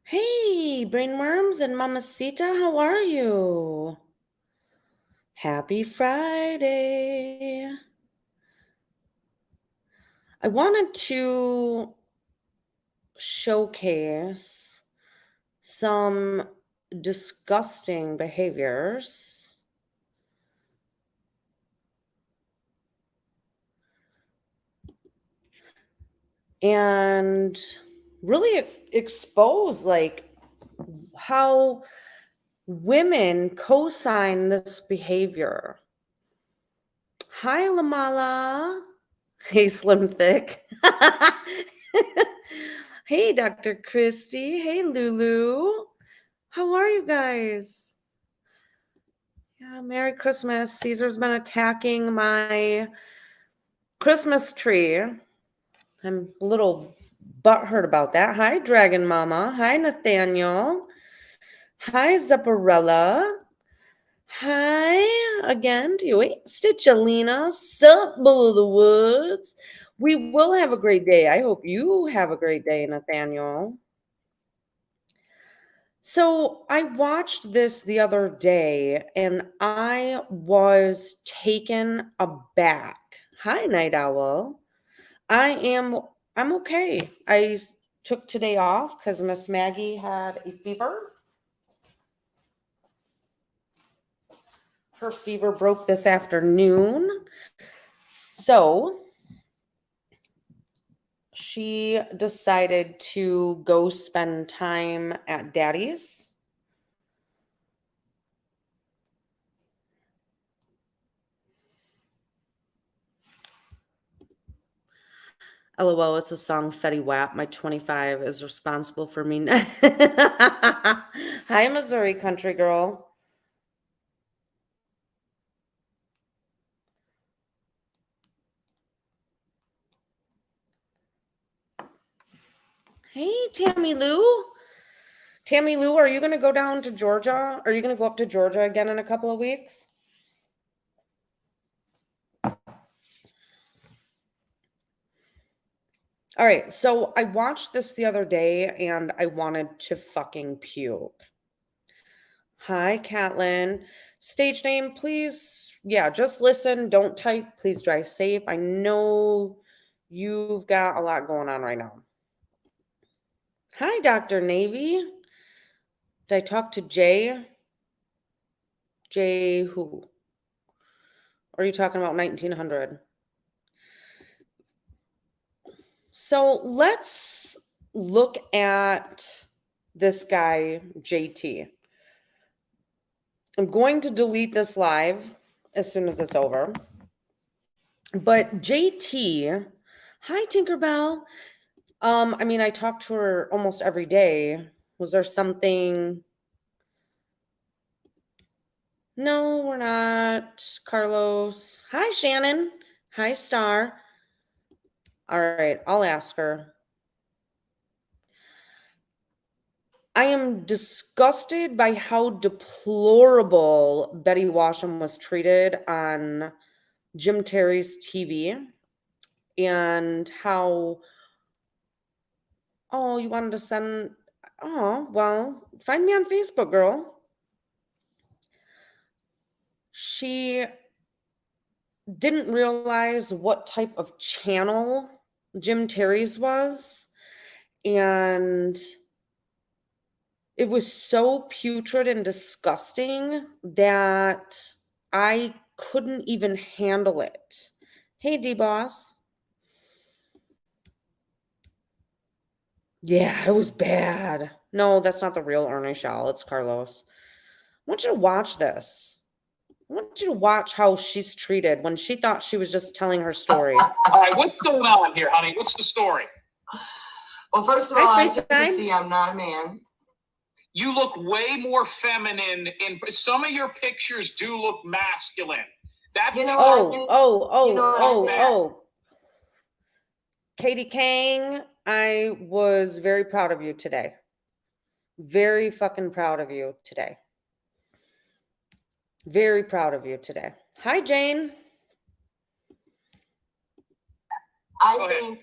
Hey, brainworms and Mamacita, how are you? Happy Friday. I wanted to showcase some disgusting behaviors and really expose how women co-sign this behavior. Hi, Lamala. Hey, Slim Thick. Hey, Dr. Christy. Hey, Lulu. How are you guys? Yeah, Merry Christmas. Caesar's been attacking my Christmas tree. I'm a little butthurt about that. Hi, Dragon Mama. Hi, Nathaniel. Hi, Zepparella. Hi again to you. Stitchalina. Sup, Bull of the Woods. We will have a great day. I hope you have a great day, Nathaniel. So I watched this the other day and I was taken aback. Hi, Night Owl. I'm okay. I took today off because Miss Maggie had a fever. Her fever broke this afternoon. So she decided to go spend time at Daddy's. LOL, it's a song Fetty Wap. My 25 is responsible for me. Hi, Missouri country girl. Hey, Tammy Lou. Tammy Lou, are you going to go down to Georgia? Are you going to go up to Georgia again in a couple of weeks? All right, so I watched this the other day and I wanted to fucking puke. Hi, Catlin. Stage name, please. Yeah, just listen. Don't type. Please drive safe. I know you've got a lot going on right now. Hi, Dr. Navy. Did I talk to Jay? Jay who? Or are you talking about 1900? So let's look at this guy, JT. I'm going to delete this live as soon as it's over. But JT, hi, Tinkerbell. I mean, I talk to her almost every day. Was there something? No, we're not. Carlos. Hi, Shannon. Hi, Star. All right, I'll ask her. I am disgusted by how deplorable Betty Washam was treated on Jim Terry's TV and how, oh, you wanted to send, oh, well, find me on Facebook, girl. She didn't realize what type of channel Jim Terry's was. And it was so putrid and disgusting that I couldn't even handle it. Hey, D-Boss. Yeah, it was bad. No, that's not the real Ernie Shaw. It's Carlos. I want you to watch this. I want you to watch how she's treated when she thought she was just telling her story. All right, what's going on here, honey? What's the story? Well, first of all, as you can see, I'm not a man. You look way more feminine. In some of your pictures do look masculine. That Katie Kang, I was very proud of you today. Very fucking proud of you today. Very proud of you today. Hi, Jane. I think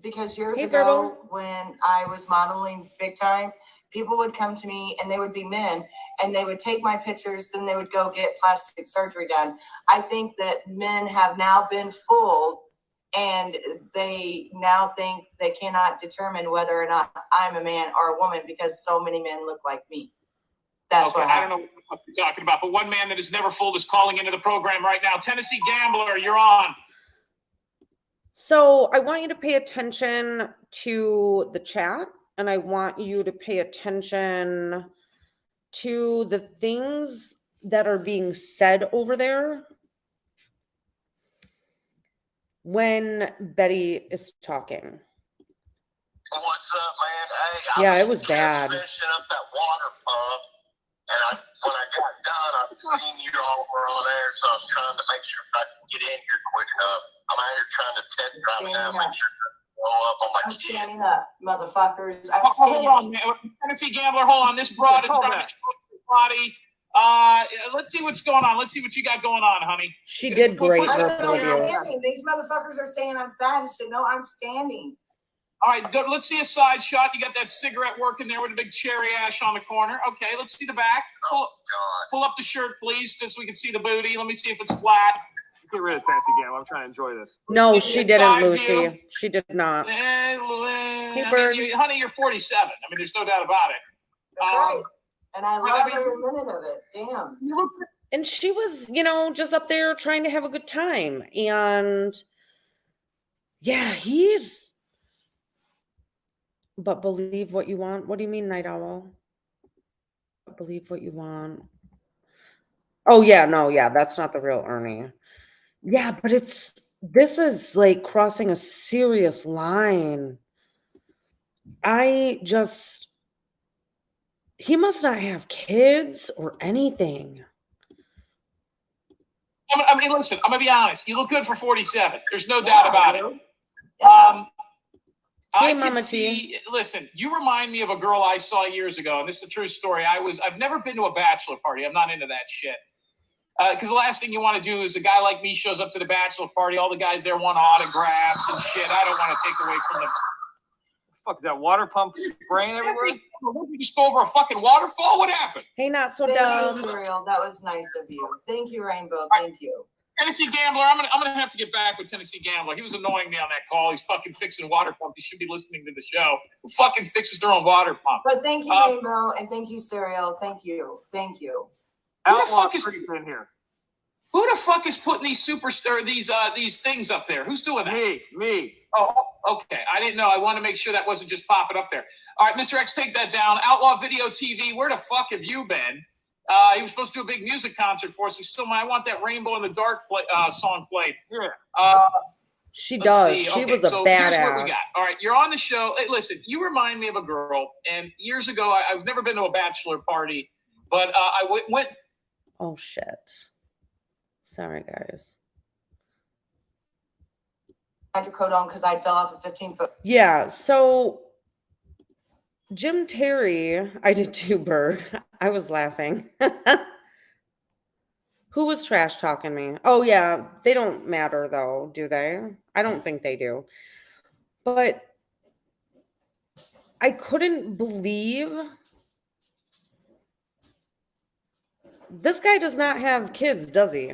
Because years Hey, ago, Verbal. when I was modeling big time, people would come to me and they would be men and they would take my pictures, then they would go get plastic surgery done. I think that men have now been fooled and they now think they cannot determine whether or not I'm a man or a woman because so many men look like me. That's okay, what I don't know what you're talking about, but one man that is never fooled is calling into the program right now. Tennessee Gambler, you're on. So I want you to pay attention to the chat, and I want you to pay attention to the things that are being said over there when Betty is talking. What's up, man? Hey, Yeah, I it was just bad. finishing up that water pump, and when I got done, I seen you all were on there, so I was trying to make sure I could get in here quick enough. I'm out here trying to test drive it now, make sure I blow up on my I'm kid. standing up, motherfuckers. I'm Hold standing on, man. Tennessee Gambler, hold on. This broad is trying to show your body. Let's see what's going on. Let's see what you got going on, honey. She did great I said verbal I'm abuse. standing. These motherfuckers are saying I'm fat and shit. No, I'm standing. All right, good. Let's see a side shot. You got that cigarette working there with a big cherry ash on the corner. Okay, let's see the back. Pull up the shirt, please, just so we can see the booty. Let me see if it's flat. Get rid of Tennessee Gambler. I'm trying to enjoy this. No, she didn't, Side Lucy. view. She did not. Bird. Honey, you're 47. I mean, there's no doubt about it. That's right. And I love every minute of it. Damn. And she was, just up there trying to have a good time. And yeah, but believe what you want. What do you mean, Night Owl? Believe what you want. Oh, yeah, no, yeah, that's not the real Ernie. Yeah, but this is like crossing a serious line. He must not have kids or anything. I mean, listen, I'm going to be honest. You look good for 47. There's no doubt about it. Hey, I Mama can see, listen, you remind me of a girl I saw years ago, and this is a true story. I've never been to a bachelor party. I'm not into that shit. Because the last thing you want to do is a guy like me shows up to the bachelor party. All the guys there want autographs and shit. I don't want to take away from them. Fuck, is that water pump spraying everywhere? Did you just go over a fucking waterfall? What happened? Hey, not so Thank dumb. you, Serial. That was nice of you. Thank you, Rainbow. Thank you. Tennessee Gambler, I'm gonna have to get back with Tennessee Gambler. He was annoying me on that call. He's fucking fixing water pump. He should be listening to the show. Who fucking fixes their own water pump? But thank you, Rainbow, and thank you, Serial. Thank you. Thank you. Outlaw in here. Who the fuck is putting these things up there? Who's doing that? Me. Oh, okay. I didn't know. I want to make sure that wasn't just popping up there. All right, Mr. X, take that down. Outlaw Video TV, where the fuck have you been? He was supposed to do a big music concert for us. I want that Rainbow in the Dark song played. Yeah. She does. She was a badass. Here's what we got. All right, you're on the show. Hey, listen, you remind me of a girl. And years ago, I've never been to a bachelor party, but I went. Oh, shit. Sorry, guys. Hydrocodone because I fell off a 15-foot. Yeah, so Jim Terry, I did too, Bird. I was laughing. Who was trash talking me? Oh, yeah, they don't matter, though, do they? I don't think they do. But I couldn't believe this guy does not have kids, does he?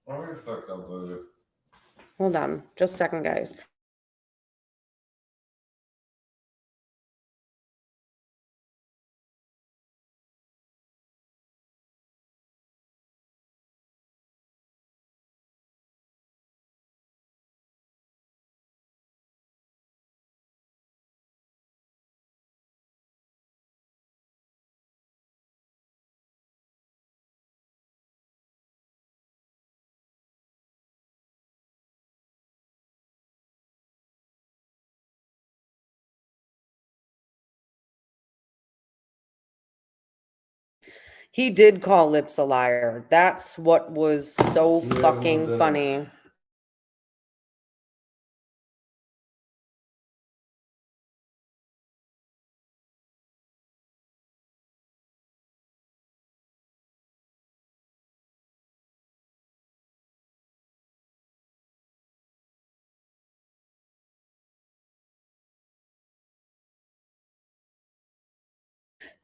Where the fuck up, baby? Hold on, just a second, guys. He did call Lips a liar. That's what was so fucking funny.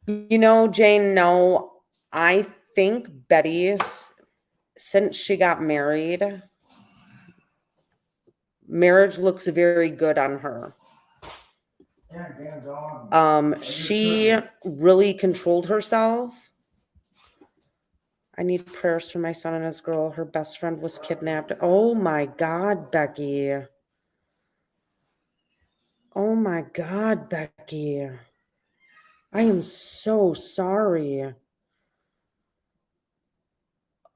You know, Jane, no, I think Betty's, since she got married, marriage looks very good on her. She really controlled herself. I need prayers for my son and his girl. Her best friend was kidnapped. Oh my God, Becky. Oh my God, Becky. I am so sorry.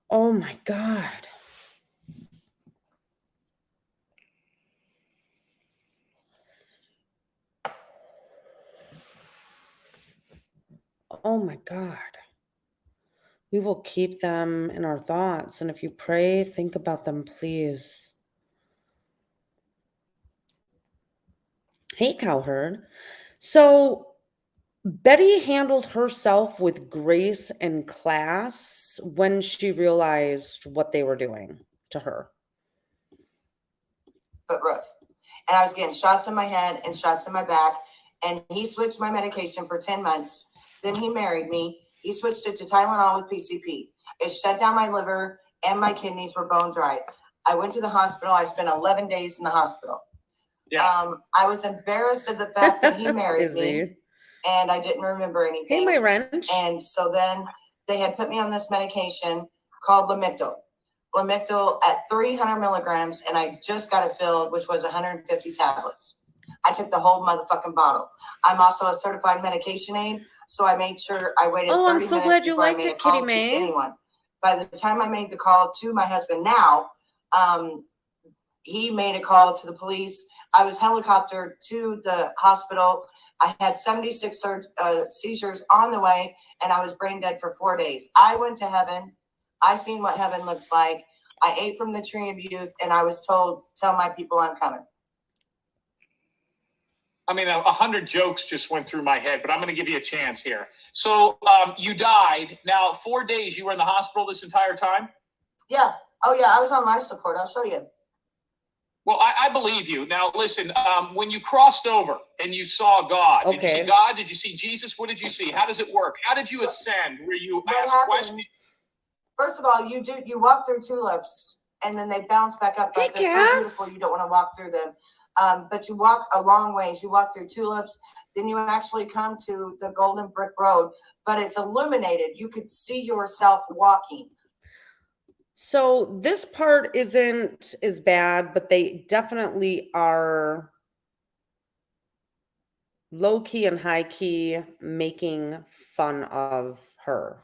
Oh my God. Oh my God. We will keep them in our thoughts. And if you pray, think about them, please. Hey, Cowherd. So Betty handled herself with grace and class when she realized what they were doing to her. But rough. And I was getting shots in my head and shots in my back. And he switched my medication for 10 months. Then he married me. He switched it to Tylenol with PCP. It shut down my liver and my kidneys were bone dry. I went to the hospital. I spent 11 days in the hospital. Yeah. I was embarrassed of the fact that he married Is me. he? And I didn't remember anything. Hey, my wrench. And so then they had put me on this medication called Lamictal. Lamictal at 300 milligrams, and I just got it filled, which was 150 tablets. I took the whole motherfucking bottle. I'm also a certified medication aide, so I made sure I waited 30 Oh, I'm minutes so glad you before I liked made a it, call Kitty to Mae. anyone. By the time I made the call to my husband now, he made a call to the police. I was helicoptered to the hospital. I had 76 seizures on the way, and I was brain dead for 4 days. I went to heaven. I seen what heaven looks like. I ate from the tree of youth, and I was told, tell my people I'm coming. I mean, 100 jokes just went through my head, but I'm going to give you a chance here. So you died. Now, 4 days you were in the hospital this entire time? Yeah. Oh, yeah. I was on life support. I'll show you. Well, I believe you. Now, listen, when you crossed over and you saw God, did you Okay. see God? Did you see Jesus? What did you see? How does it work? How did you ascend? Were you What asked happened? questions? First of all, you walk through tulips, and then they bounce back up. Hey, But they're so Cass. beautiful, you don't want to walk through them. But you walk a long ways. You walk through tulips, then you actually come to the Golden Brick Road, but it's illuminated. You could see yourself walking. So this part isn't as bad, but they definitely are low key and high key making fun of her.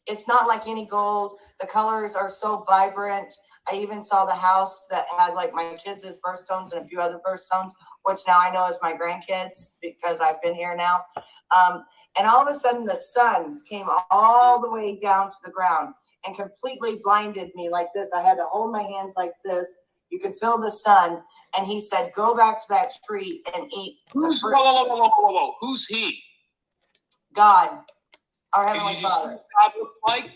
It's not like any gold. The colors are so vibrant. I even saw the house that had like my kids' birthstones and a few other birthstones, which now I know is my grandkids because I've been here now. And all of a sudden the sun came all the way down to the ground and completely blinded me like this. I had to hold my hands like this. You could feel the sun. And he said, go back to that tree and eat the fruit. Whoa. Who's he? God, our Did Heavenly you just see Father. what God looked like?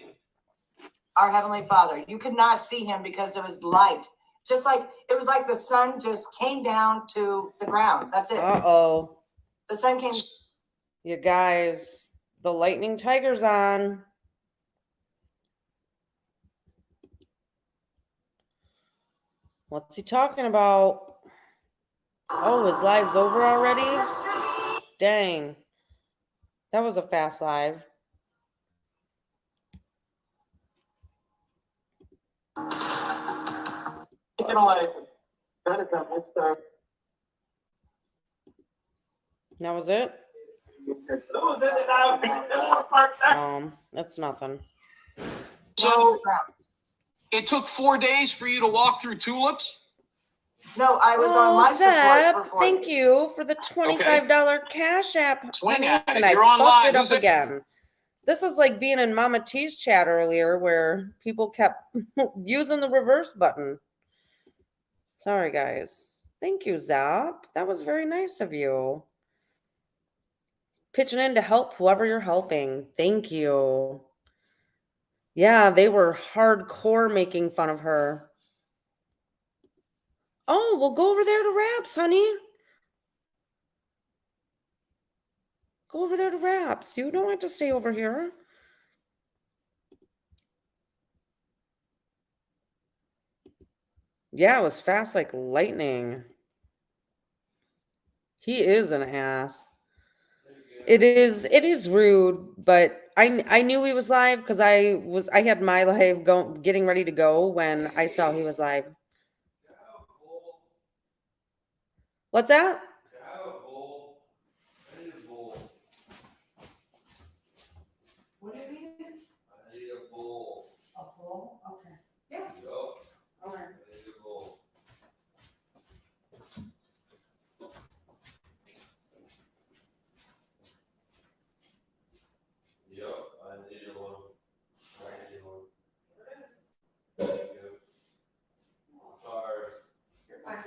Our Heavenly Father. You could not see him because it was light. Just like it was like the sun just came down to the ground. That's it. Uh-oh. The sun came. You guys, the lightning tiger's on. What's he talking about? Oh, his live's over already? Dang. That was a fast live. That was it? That's nothing. So it took 4 days for you to walk through tulips? No, I was on life Zeb, support for 4 thank days. you for the $25 Cash App, Swing honey, at it. and I You're fucked online. it up Who's it? again. This is like being in Mama T's chat earlier where people kept using the reverse button. Sorry, guys. Thank you, Zap. That was very nice of you. Pitching in to help whoever you're helping. Thank you. Yeah, they were hardcore making fun of her. Oh, we'll go over there to Raps, honey. Go over there to Raps. You don't have to stay over here. Yeah, it was fast like lightning. He is an ass. It is rude, but I knew he was live because I had my live getting ready to go when I saw he was live. What's that? What do you mean? I need a bowl. A bowl? Okay. Yeah. Yup. Okay. I need a bowl. Yup, I need one. I need one. Thank you. I'm sorry. You're fine.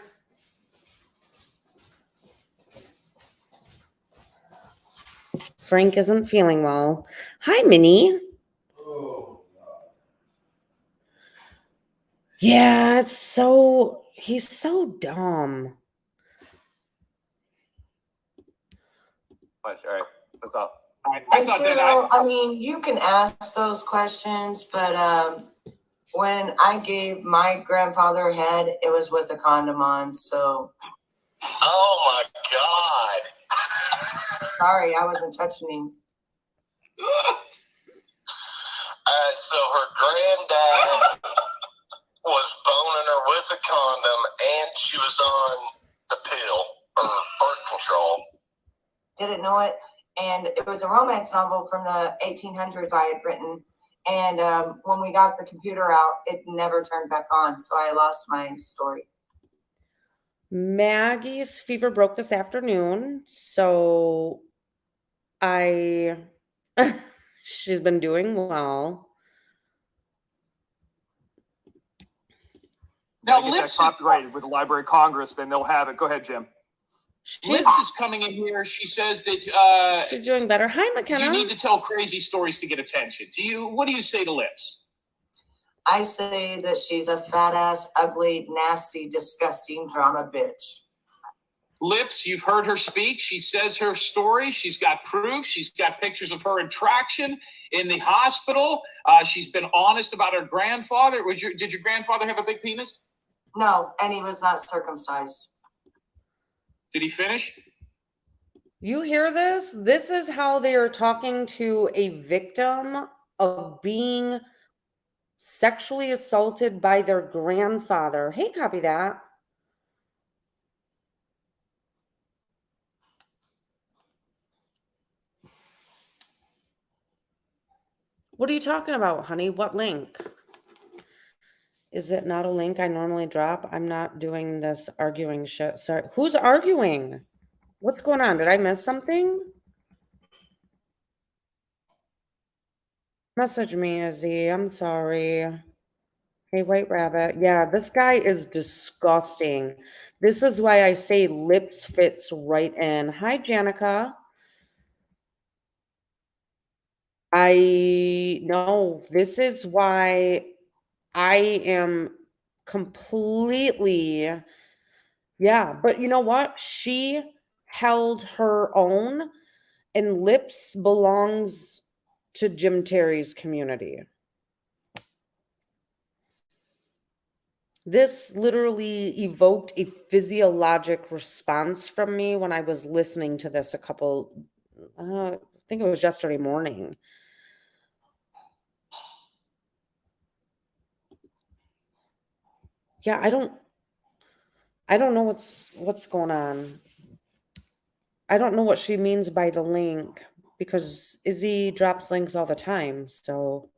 Frank isn't feeling well. Hi, Minnie. Oh, Yeah, he's so dumb. All right, what's up? I thought that I mean, you can ask those questions, but when I gave my grandfather head, it was with a condom on. So Oh my God. sorry, I wasn't touching him. So her granddad was boning her with a condom, and she was on the pill or birth control. Didn't know it. And it was a romance novel from the 1800s I had written. And when we got the computer out, it never turned back on. So I lost my story. Maggie's fever broke this afternoon, so she's been doing well. Now, Get that Lips, copyrighted with the Library of Congress, then they'll have it. Go ahead, Jim. Lips is coming in here. She says that She's doing better. Hi, McKenna. you need to tell crazy stories to get attention. What do you say to Lips? I say that she's a fat ass, ugly, nasty, disgusting drama bitch. Lips, you've heard her speak. She says her story. She's got proof. She's got pictures of her in traction in the hospital. She's been honest about her grandfather. Did your grandfather have a big penis? No, and he was not circumcised. Did he finish? You hear this? This is how they are talking to a victim of being sexually assaulted by their grandfather. Hey, copy that. What are you talking about, honey? What link? Is it not a link I normally drop? I'm not doing this arguing shit. Sorry. Who's arguing? What's going on? Did I miss something? Message me, Izzy. I'm sorry. Hey, White Rabbit. Yeah, this guy is disgusting. This is why I say Lips fits right in. Hi, Janica. I know this is why I am completely, yeah, but you know what? She held her own, and Lips belongs to Jim Terry's community. This literally evoked a physiologic response from me when I was listening to this I think it was yesterday morning. Yeah, I don't know what's going on. I don't know what she means by the link because Izzy drops links all the time, so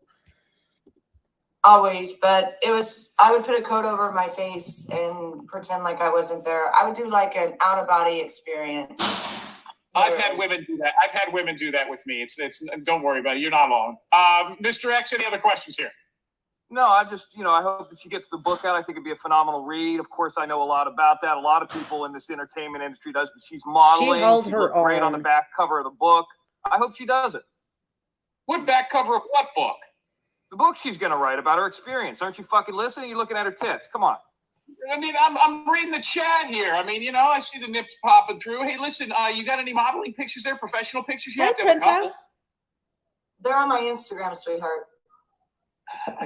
Always, but I would put a coat over my face and pretend like I wasn't there. I would do like an out of body experience. I've had women do that. I've had women do that with me. It's don't worry about it. You're not alone. Mr. X, any other questions here? No, I just, I hope that she gets the book out. I think it'd be a phenomenal read. Of course, I know a lot about that. A lot of people in this entertainment industry does, but she's modeling. She held She her looked great on the own. back cover of the book. I hope she does it. What back cover of what book? The book she's going to write about her experience. Aren't you fucking listening? You're looking at her tits. Come on. I mean, I'm reading the chat here. I mean, I see the nips popping through. Hey, listen, you got any modeling pictures there? Professional pictures? You Hey, have to have a couple. princess. They're on my Instagram, sweetheart.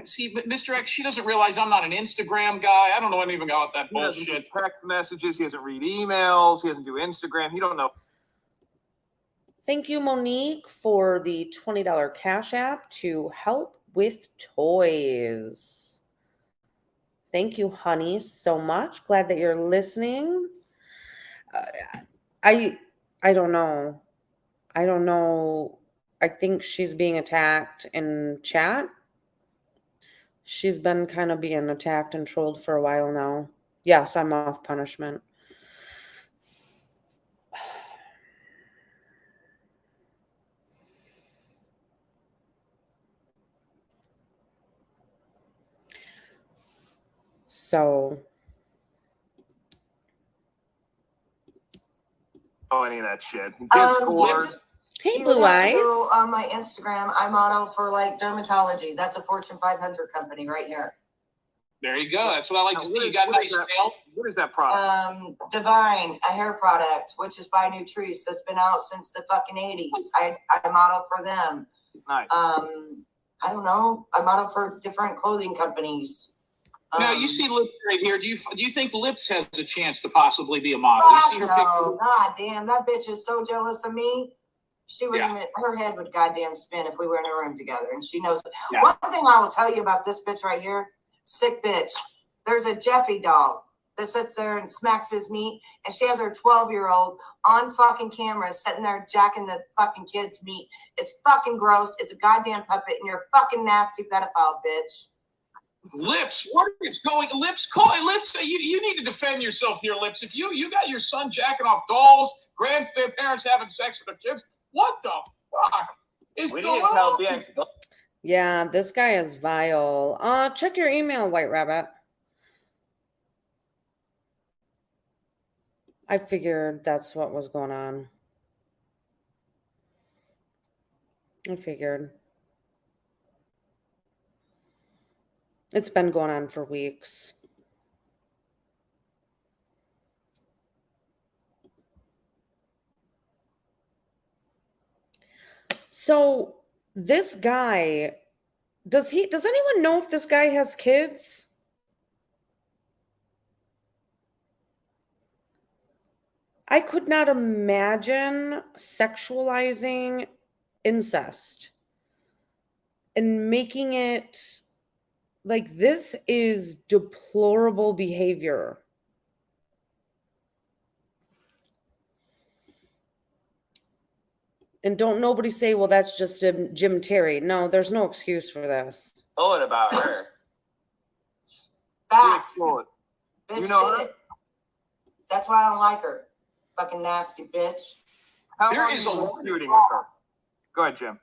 See, but Mr. X, she doesn't realize I'm not an Instagram guy. I don't know anything about that He doesn't do bullshit. text messages. He doesn't read emails. He doesn't do Instagram. He don't know. Thank you, Monique, for the $20 Cash App to help with toys. Thank you, honey, so much. Glad that you're listening. I don't know. I don't know. I think she's being attacked in chat. She's been kind of being attacked and trolled for a while now. Yes, I'm off punishment. So, Any of that shit. Discord. hey, You Blue would have to Eyes. go on my Instagram. I model for like dermatology. That's a Fortune 500 company right here. There you go. That's what I like to Now, see. You got nice nails. What is that product? Divine, a hair product, which is by Nutrice, that's been out since the fucking 80s. I model for them. Nice. I don't know. I model for different clothing companies. Now you see Lips right here. Do you think Lips has a chance to possibly be a model? You see her no, picture? god damn, that bitch is so jealous of me. She would even, her head would goddamn spin if we were in a room together, and she knows it. Yeah. One thing I will tell you about this bitch right here, sick bitch. There's a Jeffy dog that sits there and smacks his meat, and she has her 12-year-old on fucking camera sitting there jacking the fucking kid's meat. It's fucking gross. It's a goddamn puppet, and you're a fucking nasty pedophile, bitch. Lips, what is going? Lips, call Lips. You need to defend yourself here, Lips. If you got your son jacking off dolls, grandparents having sex with their kids, what the fuck is going on? Yeah, this guy is vile. Check your email, White Rabbit. I figured that's what was going on. I figured. It's been going on for weeks. So this guy, does anyone know if this guy has kids? I could not imagine sexualizing incest and making it like this is deplorable behavior. And don't nobody say, well, that's just Jim Terry. No, there's no excuse for this. Know it about her. Facts. Bitch Bitch know did her? it. That's why I don't like her. Fucking nasty bitch. How There long is have you a been lot- feuding with her? Go ahead, Jim.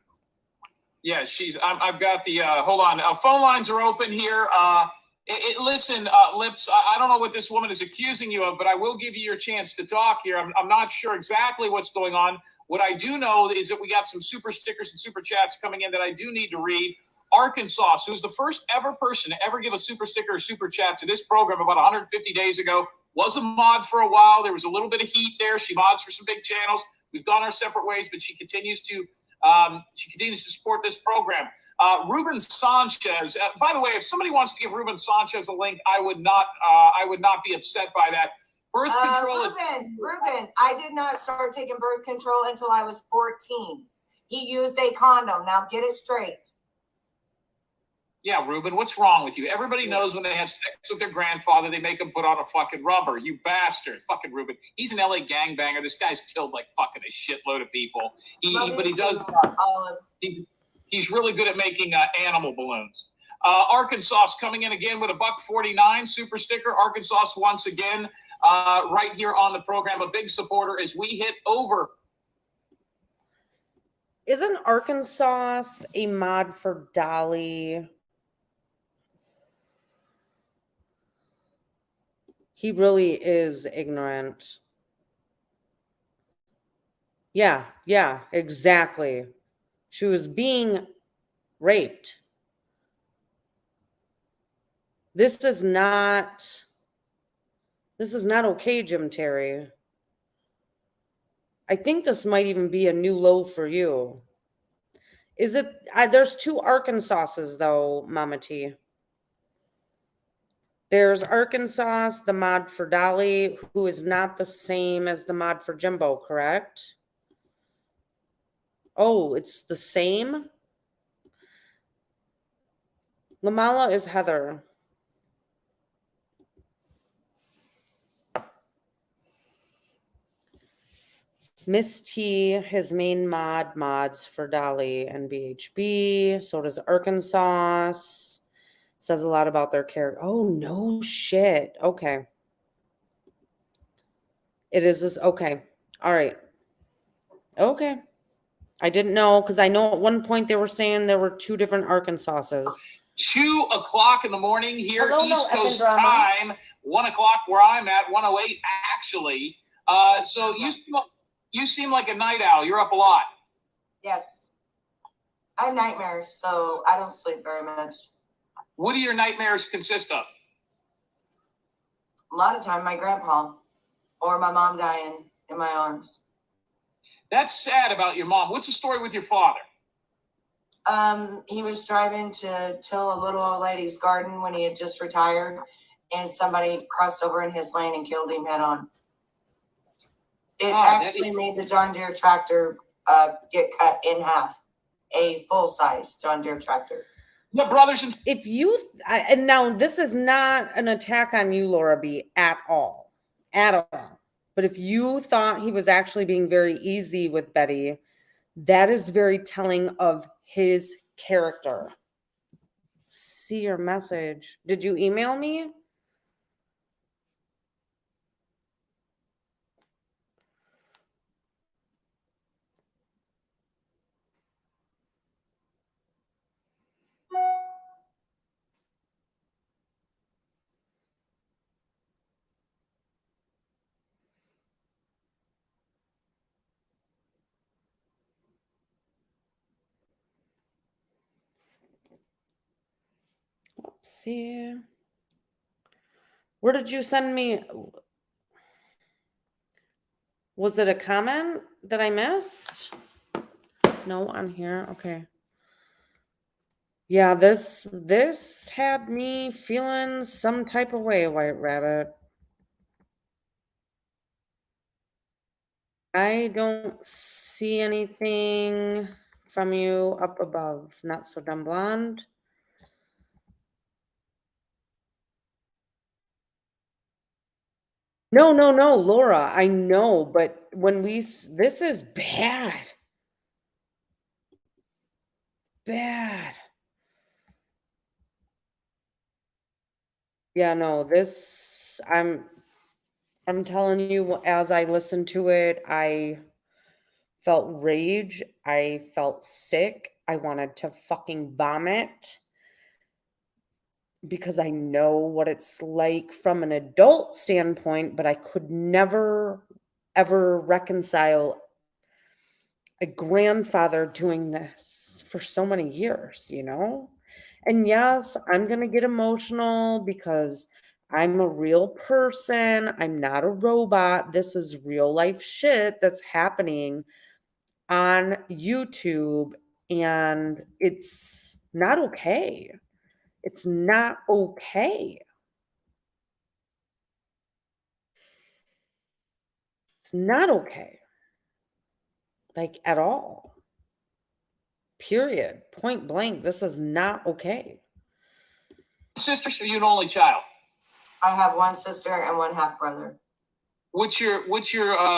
Yeah, I've got the. Hold on. Phone lines are open here. Listen, Lips. I don't know what this woman is accusing you of, but I will give you your chance to talk here. I'm not sure exactly what's going on. What I do know is that we got some super stickers and super chats coming in that I do need to read. Arkansas, who's the first ever person to ever give a super sticker or super chat to this program about 150 days ago, was a mod for a while. There was a little bit of heat there. She mods for some big channels. We've gone our separate ways, but she continues to support this program. Ruben Sanchez. By the way, if somebody wants to give Ruben Sanchez a link, I would not be upset by that. Birth control. Ruben, I did not start taking birth control until I was 14. He used a condom. Now get it straight. Yeah, Ruben, what's wrong with you? Everybody knows when they have sex with their grandfather, they make them put on a fucking rubber. You bastard. Fucking Ruben. He's an LA gangbanger. This guy's killed like fucking a shitload of people. But he does. He's really good at making animal balloons. Arkansas coming in again with a $1.49 super sticker. Arkansas once again right here on the program, a big supporter as we hit over. Isn't Arkansas a mod for Dolly? He really is ignorant. Yeah, exactly. She was being raped. This is not This is not okay, Jim Terry. I think this might even be a new low for you. Is it? There's two Arkansas's though, Mama T. There's Arkansas, the mod for Dolly, who is not the same as the mod for Jimbo, correct? Oh, it's the same? Lamala is Heather. Miss T, his main mods for Dolly and BHB. So does Arkansas. Says a lot about their character. Oh, no shit. Okay. It is this. Okay. All right. Okay. I didn't know because I know at one point they were saying there were two different Arkansas's. 2 o'clock in the morning here, Hello, East no effing Coast drama. time. 1 o'clock where I'm at, 1:08 actually. So you seem like a night owl. You're up a lot. Yes. I have nightmares, so I don't sleep very much. What do your nightmares consist of? A lot of time, my grandpa or my mom dying in my arms. That's sad about your mom. What's the story with your father? He was driving to till a little old lady's garden when he had just retired, and somebody crossed over in his lane and killed him head on. It actually made the John Deere tractor get cut in half. A full-size John Deere tractor. Yeah, brothers and If you, and now this is not an attack on you, Laura B, at all. At all. But if you thought he was actually being very easy with Betty, that is very telling of his character. See your message. Did you email me? See. Where did you send me? Was it a comment that I missed? No, on here. Okay. Yeah, this had me feeling some type of way, White Rabbit. I don't see anything from you up above. Not so dumb blonde. No, Laura. I know, but when this is bad. Bad. Yeah, no, this I'm telling you, as I listened to it, I felt rage. I felt sick. I wanted to fucking vomit because I know what it's like from an adult standpoint, but I could never, ever reconcile a grandfather doing this for so many years, you know? And yes, I'm going to get emotional because I'm a real person. I'm not a robot. This is real life shit that's happening on YouTube, and it's not okay. It's not okay. It's not okay. Like at all. Period. Point blank. This is not okay. sisters, or you an only child? I have one sister and one half brother. What's your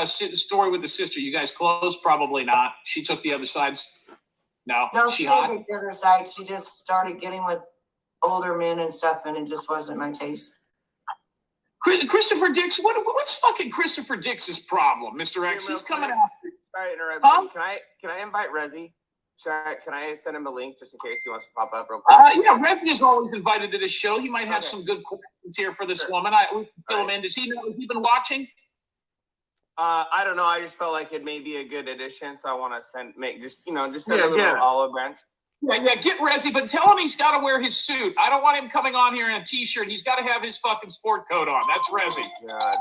story with the sister? You guys close? Probably not. She took the other side. No, She hot. didn't take the other side. She just started getting with older men and stuff, and it just wasn't my taste. Christopher Dix, what's fucking Christopher Dix's problem, Mr. X? He's coming out. Sorry to interrupt. Huh? Can I invite Rezzy? Can I send him a link just in case he wants to pop up real quick? Yeah, Rezzy is always invited to this show. He might have some good questions here for this woman. We can fill him in. Does he know? Has he been watching? I don't know. I just felt like it may be a good addition, so I want to send a little olive branch. Yeah, get Rezzy, but tell him he's got to wear his suit. I don't want him coming on here in a t-shirt. He's got to have his fucking sport coat on. That's Rezzy. God.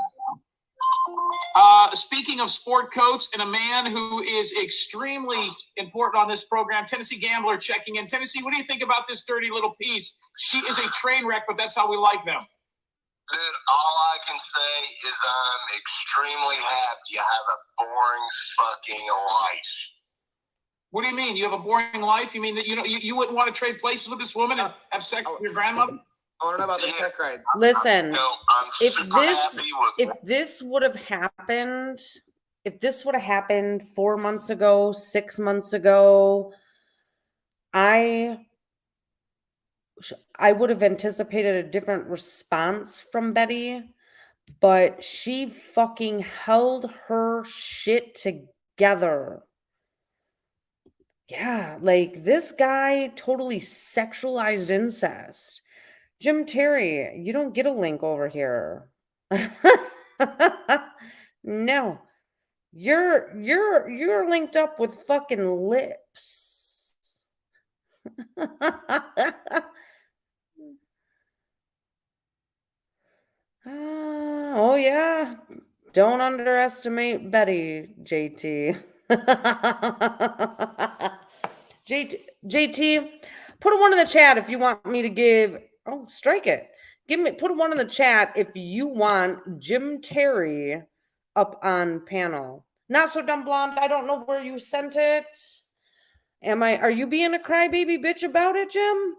Speaking of sport coats and a man who is extremely important on this program, Tennessee Gambler checking in. Tennessee, what do you think about this dirty little piece? She is a train wreck, but that's how we like them. Dude, all I can say is I'm extremely happy I have a boring fucking life. What do you mean? You have a boring life? You mean that you wouldn't want to trade places with this woman and have sex with your grandmother? I want to know about the tech rides. Listen, No, I'm if super this happy with if this would have happened, if this would have happened 4 months ago, 6 months ago, I would have anticipated a different response from Betty, but she fucking held her shit together. Yeah, like this guy totally sexualized incest. Jim Terry, you don't get a link over here. No. You're linked up with fucking lips. Oh yeah. Don't underestimate Betty, JT. JT, put a 1 in the chat if you want me to give. Oh, strike it. Put a 1 in the chat if you want Jim Terry up on panel. Not so dumb blonde. I don't know where you sent it. Are you being a crybaby bitch about it, Jim?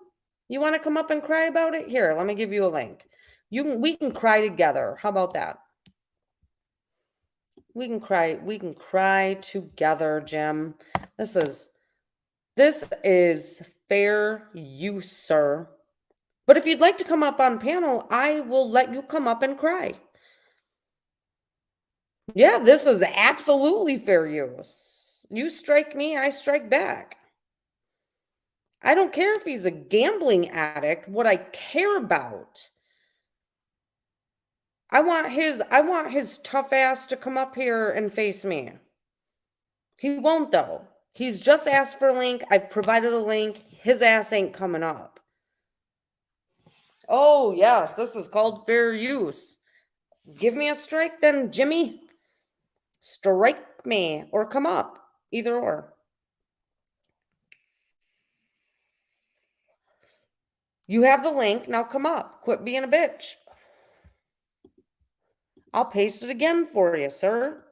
You want to come up and cry about it? Here, let me give you a link. We can cry together. How about that? We can cry together, Jim. This is fair use, sir. But if you'd like to come up on panel, I will let you come up and cry. Yeah, this is absolutely fair use. You strike me, I strike back. I don't care if he's a gambling addict. What I care about, I want his tough ass to come up here and face me. He won't though. He's just asked for a link. I've provided a link. His ass ain't coming up. Oh, yes, this is called fair use. Give me a strike then, Jimmy. Strike me or come up. Either or. You have the link. Now come up. Quit being a bitch. I'll paste it again for you, sir.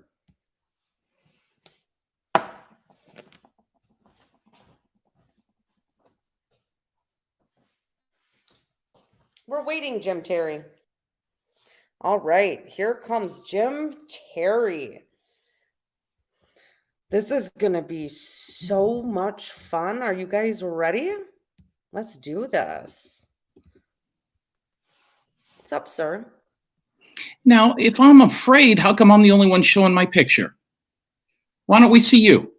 We're waiting, Jim Terry. All right, here comes Jim Terry. This is going to be so much fun. Are you guys ready? Let's do this. What's up, sir? Now, if I'm afraid, how come I'm the only one showing my picture? Why don't we see you?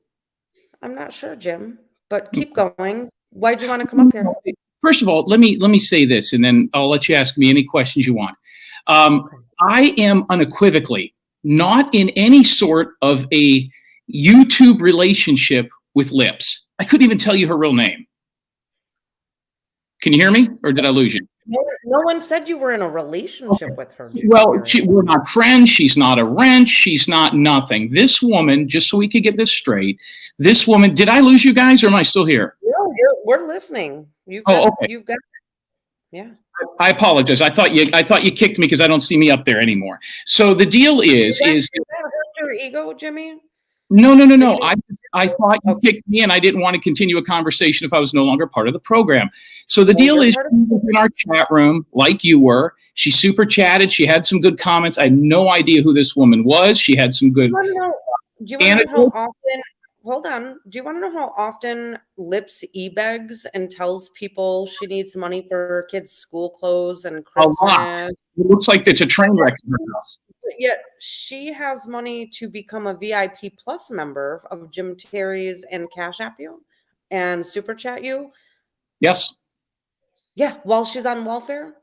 I'm not sure, Jim, but keep going. Why'd you want to come up here? First of all, let me say this, and then I'll let you ask me any questions you want. I am unequivocally not in any sort of a YouTube relationship with Lips. I couldn't even tell you her real name. Can you hear me, or did I lose you? No one said you were in a relationship with her. Well, we're not friends. She's not a wrench. She's not nothing. This woman, just so we could get this straight, this woman, did I lose you guys or am I still here? No, we're listening. You've got it. Yeah. I apologize. I thought you kicked me because I don't see me up there anymore. So the deal is that hurt your ego, Jimmy? No. I thought you kicked me, and I didn't want to continue a conversation if I was no longer part of the program. So the deal is, she was in our chat room like you were. She super chatted. She had some good comments. I had no idea who this woman was. She had some good. Do you want to know how often? Hold on. Do you want to know how often Lips e-begs and tells people she needs money for her kids' school clothes and Christmas? A lot. It looks like it's a train wreck in her house. Yet she has money to become a VIP Plus member of Jim Terry's and Cash App you and Super Chat you. Yes. Yeah, while she's on welfare.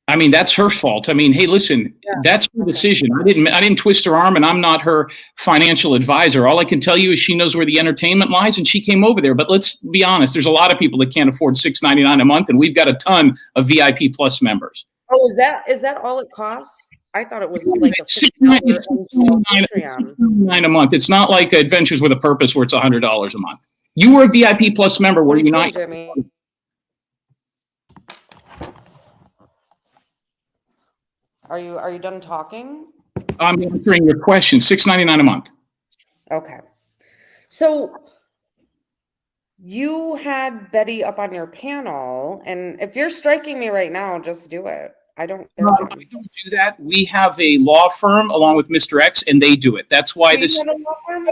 I mean, that's her fault. I mean, hey, listen, that's her decision. I didn't twist her arm, and I'm not her financial advisor. All I can tell you is she knows where the entertainment lies, and she came over there. But let's be honest, there's a lot of people that can't afford $6.99 a month, and we've got a ton of VIP Plus members. Oh, is that all it costs? I thought it was like a $6.99 a month. It's not like Adventures with a Purpose where it's $100 a month. You were a VIP Plus member, were you not? Jimmy? Are you done talking? I'm answering your question. $6.99 a month. Okay. So you had Betty up on your panel, and if you're striking me right now, just do it. I don't do that. We have a law firm along with Mr. X, and they do it. That's why Do you have a law firm?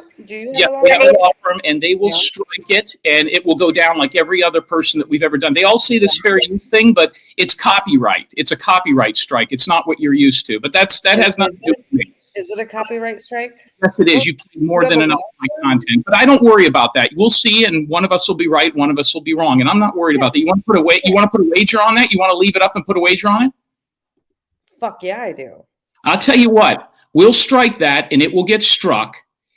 We have a law firm, and they will strike it, and it will go down like every other person that we've ever done. They all say this fair use thing, but it's copyright. It's a copyright strike. It's not what you're used to. But that has nothing to do with me. Is it a copyright strike? Yes, it is. You play more than enough of my content, but I don't worry about that. We'll see, and one of us will be right, one of us will be wrong, and I'm not worried about that. You want to put a wager on that? You want to leave it up and put a wager on it? Fuck yeah, I do. I'll tell you what. We'll strike that, and it will get struck.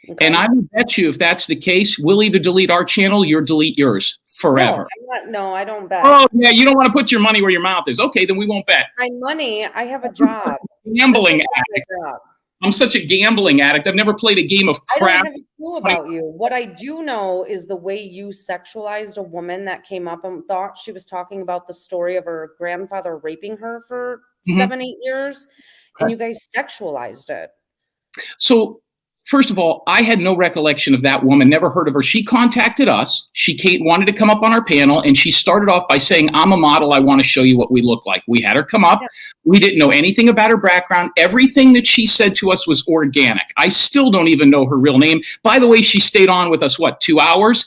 Okay. And I will bet you, if that's the case, we'll either delete our channel, or delete yours forever. No, I don't bet. Oh yeah, you don't want to put your money where your mouth is. Okay, then we won't bet. My money. I have a job. Gambling addict. I'm such a gambling addict. I've never played a game of crap. I don't have a clue about you. What I do know is the way you sexualized a woman that came up and thought she was talking about the story of her grandfather raping her for 7-8 years, and you guys sexualized it. So, first of all, I had no recollection of that woman, never heard of her. She contacted us. She wanted to come up on our panel, and she started off by saying, I'm a model. I want to show you what we look like. We had her come up. We didn't know anything about her background. Everything that she said to us was organic. I still don't even know her real name. By the way, she stayed on with us, 2 hours?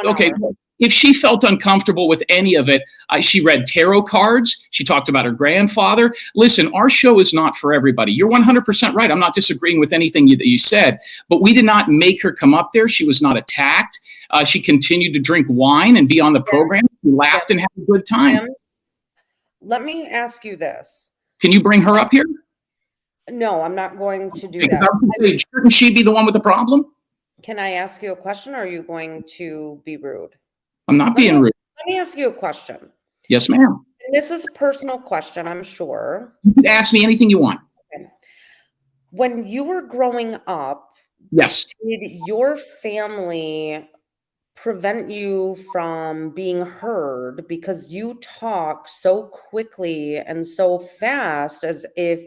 Okay. If she felt uncomfortable with any of it, she read tarot cards. She talked about her grandfather. Listen, our show is not for everybody. You're 100% right. I'm not disagreeing with anything that you said, but we did not make her come up there. She was not attacked. She continued to drink wine and be on the program. We laughed and had a good time. Let me ask you this. Can you bring her up here? No, I'm not going to do that. Shouldn't she be the one with the problem? Can I ask you a question, or are you going to be rude? I'm not being rude. Let me ask you a question. Yes, ma'am. This is a personal question, I'm sure. You can ask me anything you want. Okay. When you were growing up, yes, did your family prevent you from being heard because you talk so quickly and so fast, as if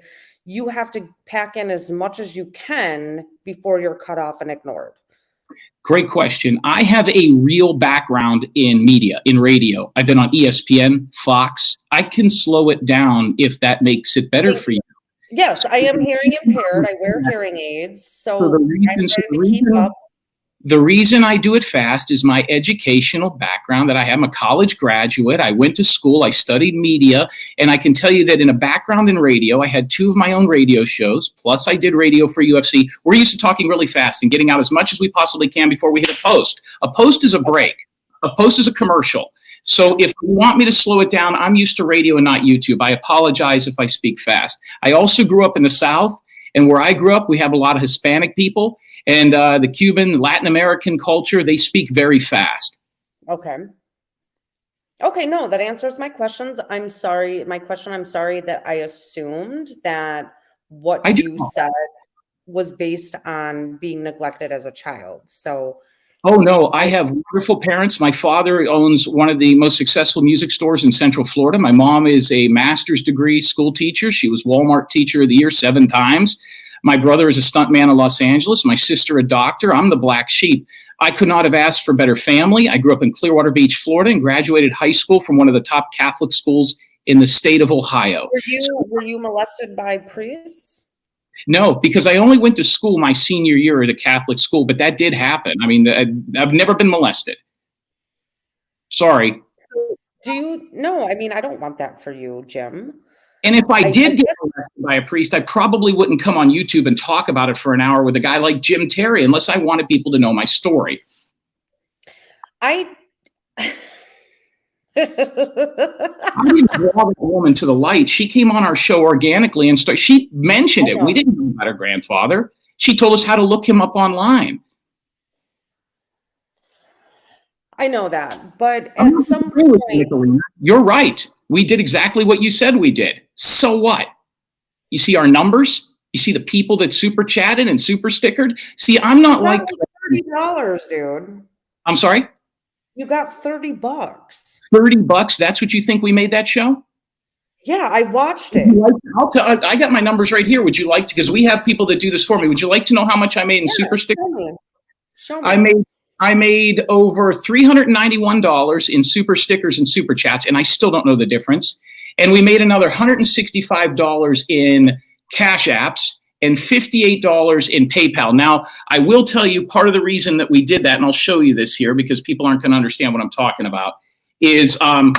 you have to pack in as much as you can before you're cut off and ignored? Great question. I have a real background in media, in radio. I've been on ESPN, Fox. I can slow it down if that makes it better for you. Yes, I am hearing impaired. I wear hearing aids, so I'm trying to keep up. The reason I do it fast is my educational background, that I am a college graduate. I went to school, I studied media, and I can tell you that in a background in radio, I had 2 of my own radio shows, plus I did radio for UFC. We're used to talking really fast and getting out as much as we possibly can before we hit a post. A post is a break. A post is a commercial. So if you want me to slow it down, I'm used to radio and not YouTube. I apologize if I speak fast. I also grew up in the South, and where I grew up, we have a lot of Hispanic people. And the Cuban, Latin American culture, they speak very fast. Okay. Okay, no, that answers my questions. I'm sorry. I'm sorry that I assumed that what you said was based on being neglected as a child. So. Oh, no, I have wonderful parents. My father owns one of the most successful music stores in Central Florida. My mom is a master's degree school teacher. She was Walmart Teacher of the Year 7 times. My brother is a stuntman in Los Angeles. My sister, a doctor. I'm the black sheep. I could not have asked for better family. I grew up in Clearwater Beach, Florida, and graduated high school from one of the top Catholic schools in the state of Ohio. Were you molested by priests? No, because I only went to school my senior year at a Catholic school, but that did happen. I mean, I've never been molested. Sorry. So no, I mean, I don't want that for you, Jim. And if I did get molested by a priest, I probably wouldn't come on YouTube and talk about it for an hour with a guy like Jim Terry, unless I wanted people to know my story. I didn't draw that woman to the light. She came on our show organically and she mentioned it. We didn't know about her grandfather. She told us how to look him up online. I know that, but at some point, you're right. We did exactly what you said we did. So what? You see our numbers? You see the people that super chatted and super stickered? See, I'm not like $30, dude. I'm sorry? You got $30. $30? That's what you think we made that show? Yeah, I watched it. I got my numbers right here. Would you like to? Because we have people that do this for me. Would you like to know how much I made in super stickers? Show me. I made over $391 in super stickers and super chats, and I still don't know the difference. And we made another $165 in Cash Apps and $58 in PayPal. Now, I will tell you part of the reason that we did that, and I'll show you this here because people aren't going to understand what I'm talking about, is do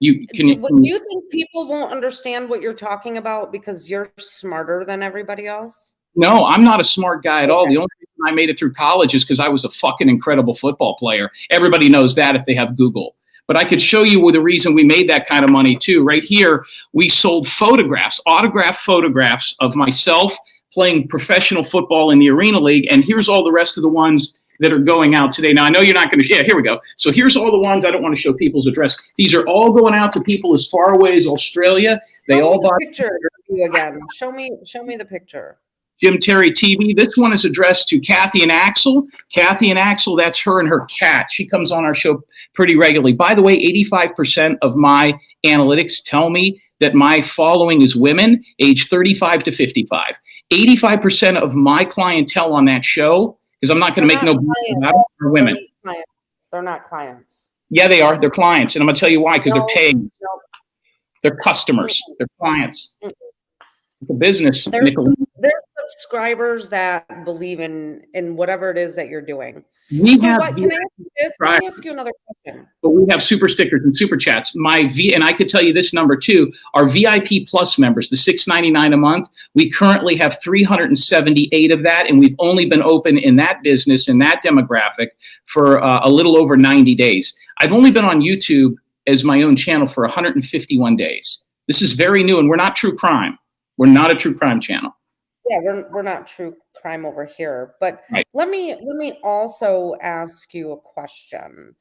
you think people won't understand what you're talking about because you're smarter than everybody else? No, I'm not a smart guy at all. The only reason I made it through college is because I was a fucking incredible football player. Everybody knows that if they have Google. But I could show you the reason we made that kind of money too. Right here, we sold photographs, autographed photographs of myself playing professional football in the Arena League. And here's all the rest of the ones that are going out today. Now, I know you're not going to, yeah, here we go. So here's all the ones. I don't want to show people's address. These are all going out to people as far away as Australia. They all bought picture of you again. Show me the picture. Jim Terry TV. This one is addressed to Kathy and Axel. Kathy and Axel, that's her and her cat. She comes on our show pretty regularly. By the way, 85% of my analytics tell me that my following is women age 35 to 55. 85% of my clientele on that show, because I'm not going to make no about it, are women. They're not clients. Yeah, they are. They're clients. And I'm going to tell you why, because they're paying. They're customers. They're clients. The business. There's subscribers that believe in whatever it is that you're doing. Can I ask you another question? But we have super stickers and super chats. And I could tell you this number too. Our VIP Plus members, the $6.99 a month, we currently have 378 of that, and we've only been open in that business, in that demographic, for a little over 90 days. I've only been on YouTube as my own channel for 151 days. This is very new, and we're not true crime. We're not a true crime channel. Yeah, we're not true crime over here. But right. let me also ask you a question.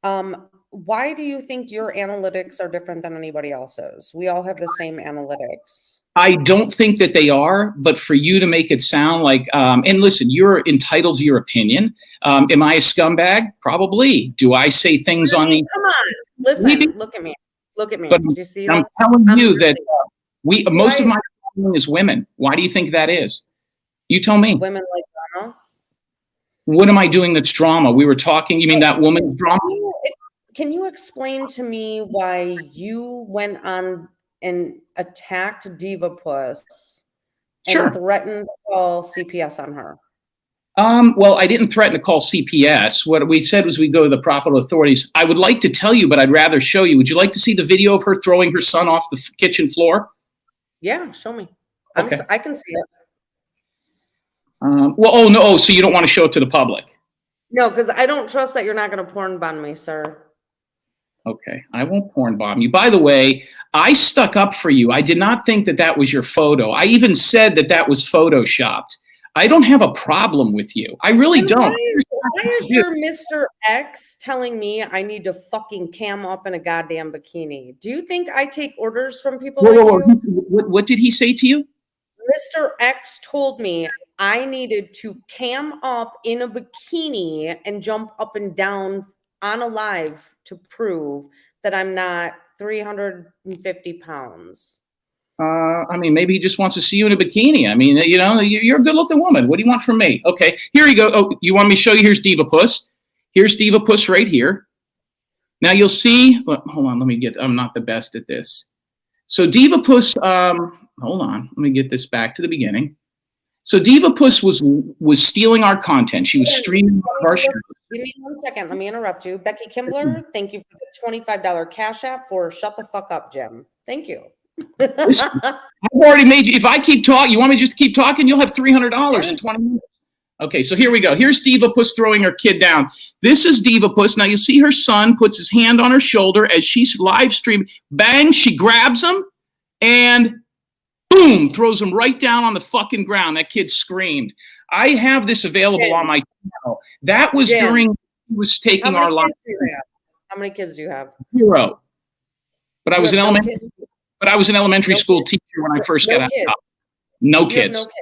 Why do you think your analytics are different than anybody else's? We all have the same analytics. I don't think that they are, but for you to make it sound like, and listen, you're entitled to your opinion. Am I a scumbag? Probably. Do I say things on the? Come on, listen, maybe. Look at me. But do you see I'm telling you that most of my is women. Why do you think that is? You tell me. Women like drama? What am I doing that's drama? We were talking, you mean that woman's drama? Can you explain to me why you went on and attacked Divapus and threatened to call CPS on her? Well, I didn't threaten to call CPS. What we said was we'd go to the proper authorities. I would like to tell you, but I'd rather show you. Would you like to see the video of her throwing her son off the kitchen floor? Yeah, show me. Okay. I can see it. So you don't want to show it to the public? No, because I don't trust that you're not going to porn bomb me, sir. Okay, I won't porn bomb you. By the way, I stuck up for you. I did not think that was your photo. I even said that was photoshopped. I don't have a problem with you. I really don't. Why is your Mr. X telling me I need to fucking cam up in a goddamn bikini? Do you think I take orders from people like you? What did he say to you? Mr. X told me I needed to cam up in a bikini and jump up and down on a live to prove that I'm not 350 pounds. I mean, maybe he just wants to see you in a bikini. I mean, you're a good-looking woman. What do you want from me? Okay, here you go. Oh, you want me to show you? Here's Divapus. Here's Divapus right here. Now you'll see. Well, hold on, I'm not the best at this. So Divapus, hold on. Let me get this back to the beginning. So Divapus was stealing our content. She was streaming our show. Give me 1 second. Let me interrupt you. Becky Kimbler, thank you for the $25 Cash App for Shut the Fuck Up, Jim. Thank you. Listen, I've already made you. If I keep talking, you want me just to keep talking? You'll have $300 in 20 minutes. Okay, so here we go. Here's Diva Puss throwing her kid down. This is Diva Puss. Now you see her son puts his hand on her shoulder as she's live streaming. Bang, she grabs him and boom, throws him right down on the fucking ground. That kid screamed. I have this available on my channel. That was during he was taking our live. How many kids do you have? 0. But I was an elementary No school kids? teacher when I first No got out. kids. No You have kids. no kids.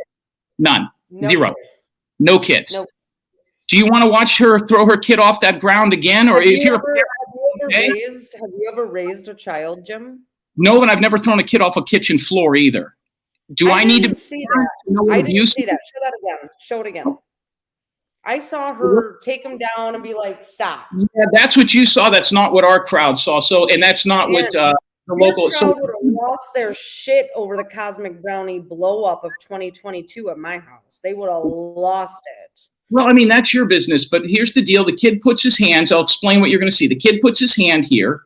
None. No 0. kids. No kids. No. Do you want to watch her throw her kid off that ground again? Or Have if you you're have you ever raised a child, Jim? No, and I've never thrown a kid off a kitchen floor either. Do I need to see that? know what I didn't abuse? see that. Show that again. Show it again. I saw her take him down and be like, "Stop." Yeah, that's what you saw. That's not what our crowd saw. So, and that's not what the local. Your crowd would have lost their shit over the Cosmic Brownie blow up of 2022 at my house. They would have lost it. Well, I mean, that's your business. But here's the deal. The kid puts his hands. I'll explain what you're going to see. The kid puts his hand here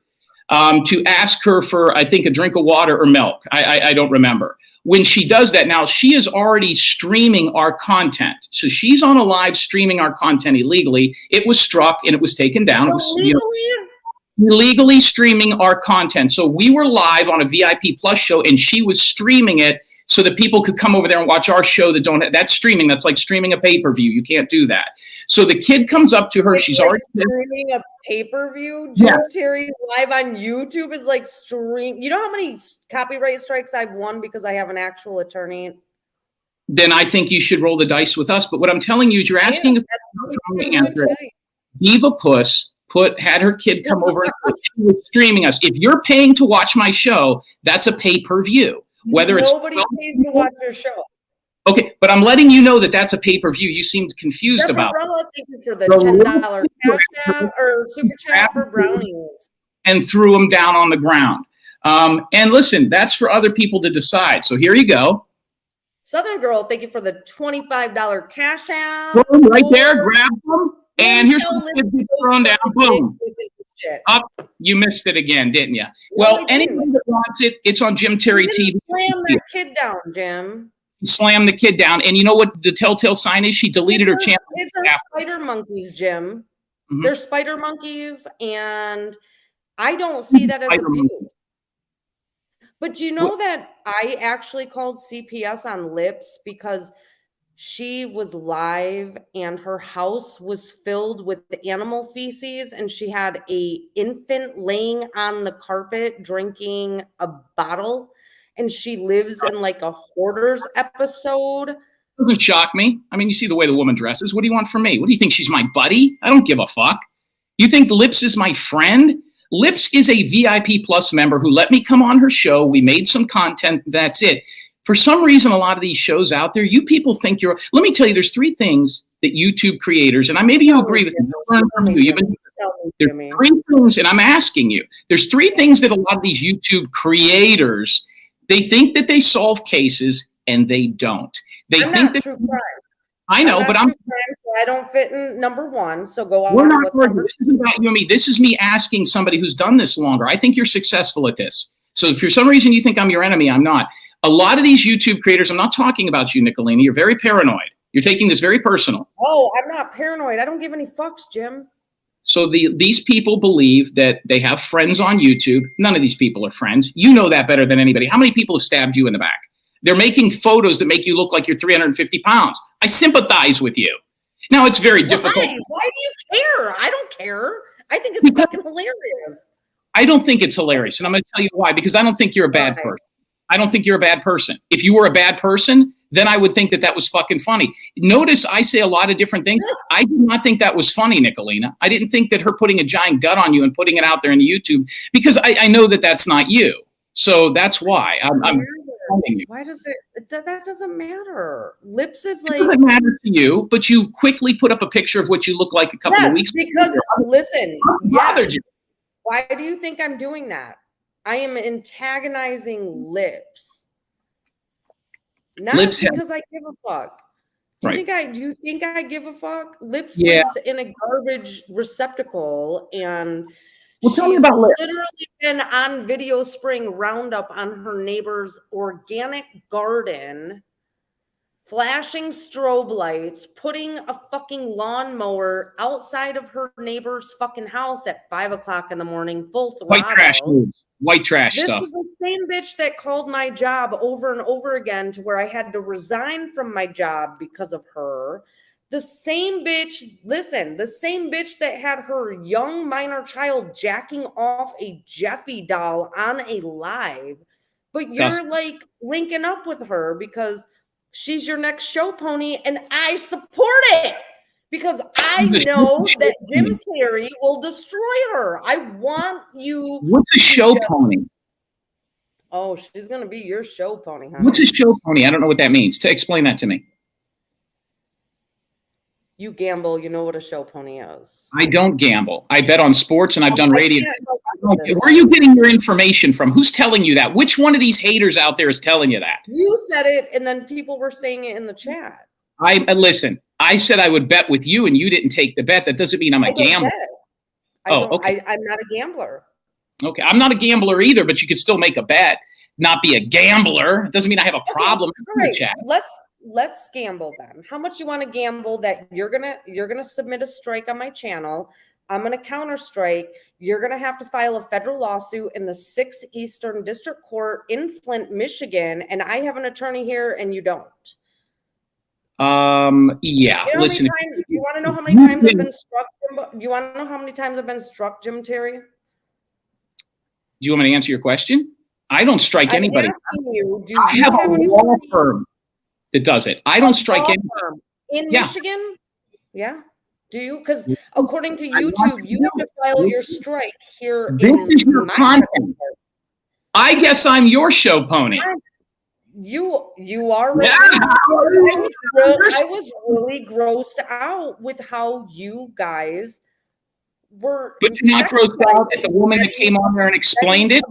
to ask her for, I think, a drink of water or milk. I don't remember. When she does that, now she is already streaming our content. So she's on a live streaming our content illegally. It was struck and it was taken down. It was, illegally streaming our content. So we were live on a VIP Plus show and she was streaming it so that people could come over there and watch our show that don't have, that's streaming. That's like streaming a pay-per-view. You can't do that. So the kid comes up to her. It's she's like already streaming a pay-per-view. Yeah. Joe Terry live on YouTube is like stream. You know how many copyright strikes I've won because I have an actual attorney? Then I think you should roll the dice with us. But what I'm telling you is you're asking if Diva Puss had her kid come over and she was streaming us. If you're paying to watch my show, that's a pay-per-view. Whether Nobody it's pays to watch your show. Okay, but I'm letting you know that that's a pay-per-view. You seemed confused about it. Thank you for the $10 cash app or super chat for brownies. And threw them down on the ground. And listen, that's for other people to decide. So here you go. Southern Girl, thank you for the $25 cash app. Boom, right there, grab them. And here's the kids thrown down. Boom. Up. You missed it again, didn't you? Well, anyone that wants it, it's on Jim Terry TV. Slam that kid down, Jim. Slam the kid down. And you know what the telltale sign is? She deleted her channel. It's our spider monkeys, Jim. Mm-hmm. They're spider monkeys, and I don't see that as abuse. But you know that I actually called CPS on Lips because she was live and her house was filled with the animal feces and she had a infant laying on the carpet drinking a bottle and she lives in like a Hoarders episode. Doesn't shock me. I mean, you see the way the woman dresses. What do you want from me? What do you think? She's my buddy? I don't give a fuck. You think Lips is my friend? Lips is a VIP Plus member who let me come on her show. We made some content. That's it. For some reason, a lot of these shows out there, you people think you're. Let me tell you, there's 3 things that YouTube creators, and maybe you agree with me. Learn from you. There's 3 things, and I'm asking you. There's 3 things that a lot of these YouTube creators, they think that they solve cases, and they don't. They think that. True crime. I know, but I don't fit in number 1. So go on. We're not arguing. This isn't about you and me. This is me asking somebody who's done this longer. I think you're successful at this. So if for some reason you think I'm your enemy, I'm not. A lot of these YouTube creators, I'm not talking about you, Nicolina. You're very paranoid. You're taking this very personal. Oh, I'm not paranoid. I don't give any fucks, Jim. So these people believe that they have friends on YouTube. None of these people are friends. You know that better than anybody. How many people have stabbed you in the back? They're making photos that make you look like you're 350 pounds. I sympathize with you. Now, it's very difficult. Why do you care? I don't care. I think it's fucking hilarious. I don't think it's hilarious. And I'm going to tell you why. Because I don't think you're a bad person. I don't think you're a bad person. If you were a bad person, then I would think that that was fucking funny. Notice I say a lot of different things. I did not think that was funny, Nicolina. I didn't think that her putting a giant gut on you and putting it out there in YouTube, because I know that that's not you. So that's why I'm telling you. Why does it, that doesn't matter. Lips is like. It doesn't matter to you, but you quickly put up a picture of what you look like a couple of weeks ago. Because, listen, bothered you. Why do you think I'm doing that? I am antagonizing Lips. Not Lips because I give a fuck. Do you think I give a fuck? Lips lives in a garbage receptacle, and she's literally been on Video Spring Roundup on her neighbor's organic garden flashing strobe lights, putting a fucking lawnmower outside of her neighbor's fucking house at 5 o'clock in the morning, full White trash throttle. moves. White trash This stuff. is the same bitch that called my job over and over again to where I had to resign from my job because of her. The same bitch, listen, the same bitch that had her young minor child jacking off a Jeffy doll on a live, but Disgusting. you're like linking up with her because she's your next show pony, and I support it because I know that Jim Carrey will destroy her. I want you. What's a show pony? Oh, she's gonna be your show pony, honey. What's a show pony? I don't know what that means. To explain that to me. You gamble, you know what a show pony is. I don't gamble. I bet on sports, and I've done radio. Where This. are you getting your information from? Who's telling you that? Which one of these haters out there is telling you that? You said it, and then people were saying it in the chat. Listen. I said I would bet with you, and you didn't take the bet. That doesn't mean I'm a gambler. Okay. I'm not a gambler. Okay, I'm not a gambler either, but you could still make a bet, not be a gambler. It doesn't mean I have a problem. All right, let's gamble then. How much you want to gamble that you're gonna submit a strike on my channel? I'm gonna counter strike. You're gonna have to file a federal lawsuit in the 6th Eastern District Court in Flint, Michigan, and I have an attorney here, and you don't. Yeah. You know Listen. do you want to know how many times I've been struck? Do you want to know how many times I've been struck, Jim Terry? Do you want me to answer your question? I don't strike anybody. I'm asking you, I have a law firm that does it. I don't strike anybody. In Michigan? Yeah. Do you? Because according to YouTube, you have to file your strike here. This is your content. I guess I'm your show pony. You are right. Yeah. I was really grossed out with how you guys were. But you're not grossed out at the woman that came on there and explained it?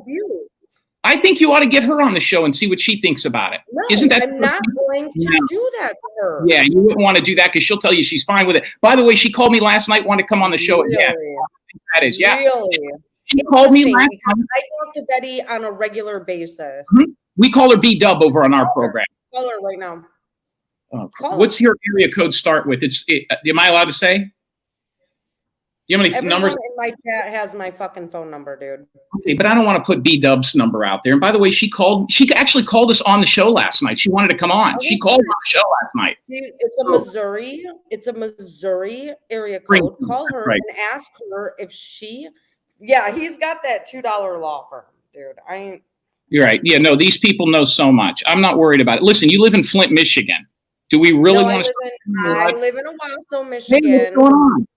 I think you ought to get her on the show and see what she thinks about it. No, Isn't that I'm not going to do that to her. Yeah, you wouldn't want to do that because she'll tell you she's fine with it. By the way, she called me last night, wanted to come on the show again. That is, yeah. Really? She called me last night. I talk to Betty on a regular basis. We call her B-Dub over on our program. Call her right now. What's your area code start with? Am I allowed to say? Do you have any Everyone numbers? in my chat has my fucking phone number, dude. Okay, but I don't want to put B-Dub's number out there. And by the way, she actually called us on the show last night. She wanted to come on. She called on the show last night. It's a Missouri area code. Call her and ask her if he's got that $2 law firm, dude. You're right. Yeah, no, these people know so much. I'm not worried about it. Listen, you live in Flint, Michigan. Do we really want to? I live in Owasso, Michigan. Hey, what's going on?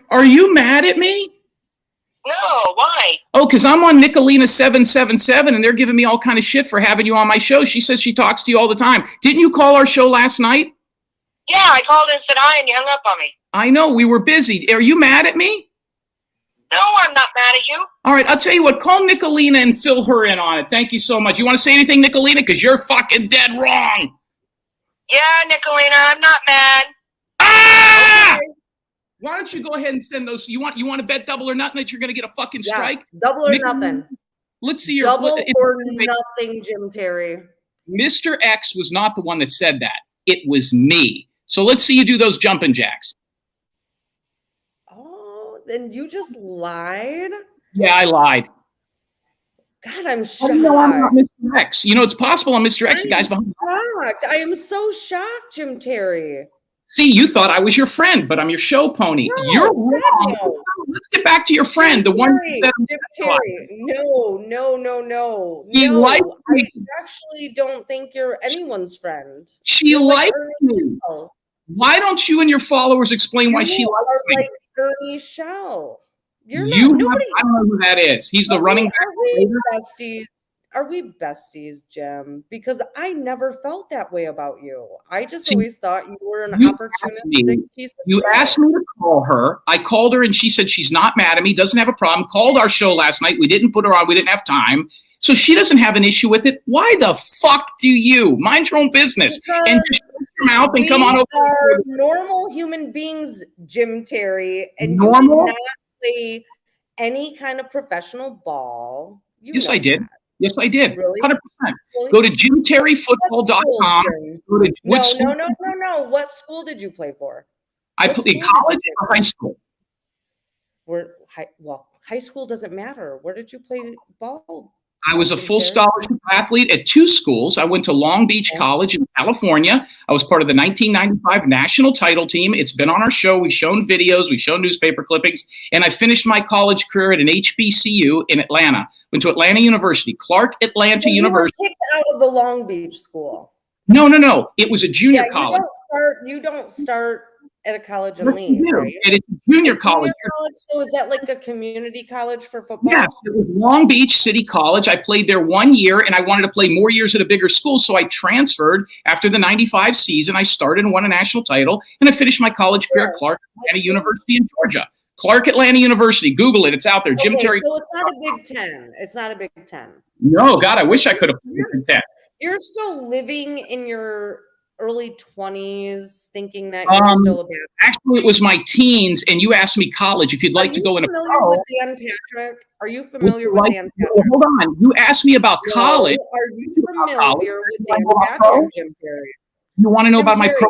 Are you mad at me? No, why? Oh, because I'm on Nicolina 777 and they're giving me all kind of shit for having you on my show. She says she talks to you all the time. Didn't you call our show last night? Yeah, I called and said hi and you hung up on me. I know, we were busy. Are you mad at me? No, I'm not mad at you. All right, I'll tell you what. Call Nicolina and fill her in on it. Thank you so much. You want to say anything, Nicolina? Because you're fucking dead wrong. Yeah, Nicolina, I'm not mad. Ah! Okay. Why don't you go ahead and send those? You want to bet double or nothing that you're going to get a fucking strike? Yes, double or nothing. Let's see your double or nothing, Jim Terry. Mr. X was not the one that said that. It was me. So let's see you do those jumping jacks. Oh, then you just lied? Yeah, I lied. God, I'm shocked. Oh, no, I'm not Mr. X. You know, it's possible I'm Mr. X. The guy's behind. I am so shocked, Jim Terry. See, you thought I was your friend, but I'm your show pony. No, you're wrong. No. Let's get back to your friend, the one that Jim Terry. No. He likes me. I actually don't think you're anyone's friend. She likes me. Why don't you and your followers explain why she likes me? Like Ernie Shell. I don't know who that is. He's the running back. Are we besties, Jim? Because I never felt that way about you. I just always thought you were an opportunistic piece of You asked me to call her. I called her and she said she's not mad at me, doesn't have a problem. Called our show last night. We didn't put her on. We didn't have time. So she doesn't have an issue with it. Why the fuck do you? Mind your own business. And just shut your mouth and come on over. We are normal human beings, Jim Terry. And you did not play any kind of professional ball. Yes, I did. Yes, I did. Really? 100%. Really? Go to What school, jimterryfootball.com. Jim? Go to No, what school? no. What school did you play for? I What played school did you college play or for? high school. High school doesn't matter. Where did you play ball? I was a Jim full Terry? scholarship athlete at 2 schools. I went to Long Beach Okay. College in California. I was part of the 1995 national title team. It's been on our show. We've shown videos, we've shown newspaper clippings, and I finished my college career at an HBCU in Atlanta. Went to Atlanta University, Clark Atlanta So you were University. kicked out of the Long Beach school. No. It was a junior Yeah, college. you don't start at a college and Yes, you leave, do. right? And it's a junior college. So is that like a community college for football? Yes, it was Long Beach City College. I played there 1 year, and I wanted to play more years at a bigger school, so I transferred after the 95 season. I started and won a national title, and I finished my college career at Clark Atlanta University in Georgia. Clark Atlanta University. Google it. It's out there. Jim Okay, Terry. so it's not a Big Ten. It's not a Big Ten. No, God, I wish I could have played Big Ten. You're still living in your early 20s thinking that you're still a bad. Actually, it was my teens, and you asked me college if you'd like to go into familiar pro. with Dan Patrick? Are you familiar with Dan No, Patrick? hold on. You asked me about college. Are you familiar with Dan about Patrick, pro? Jim Terry? You want to know Jim about my Terry. pro?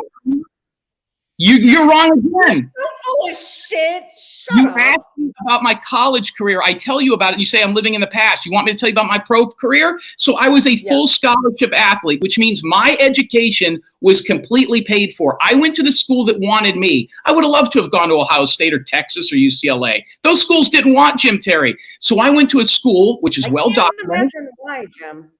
You're wrong again. You're full of shit. Shut You up. asked me about my college career. I tell you about it. You say I'm living in the past. You want me to tell you about my pro career? So I was a full scholarship athlete, which means my education was completely paid for. I went to the school that wanted me. I would have loved to have gone to Ohio State or Texas or UCLA. Those schools didn't want Jim Terry. So I went to a school which is well can't documented. imagine why, Jim.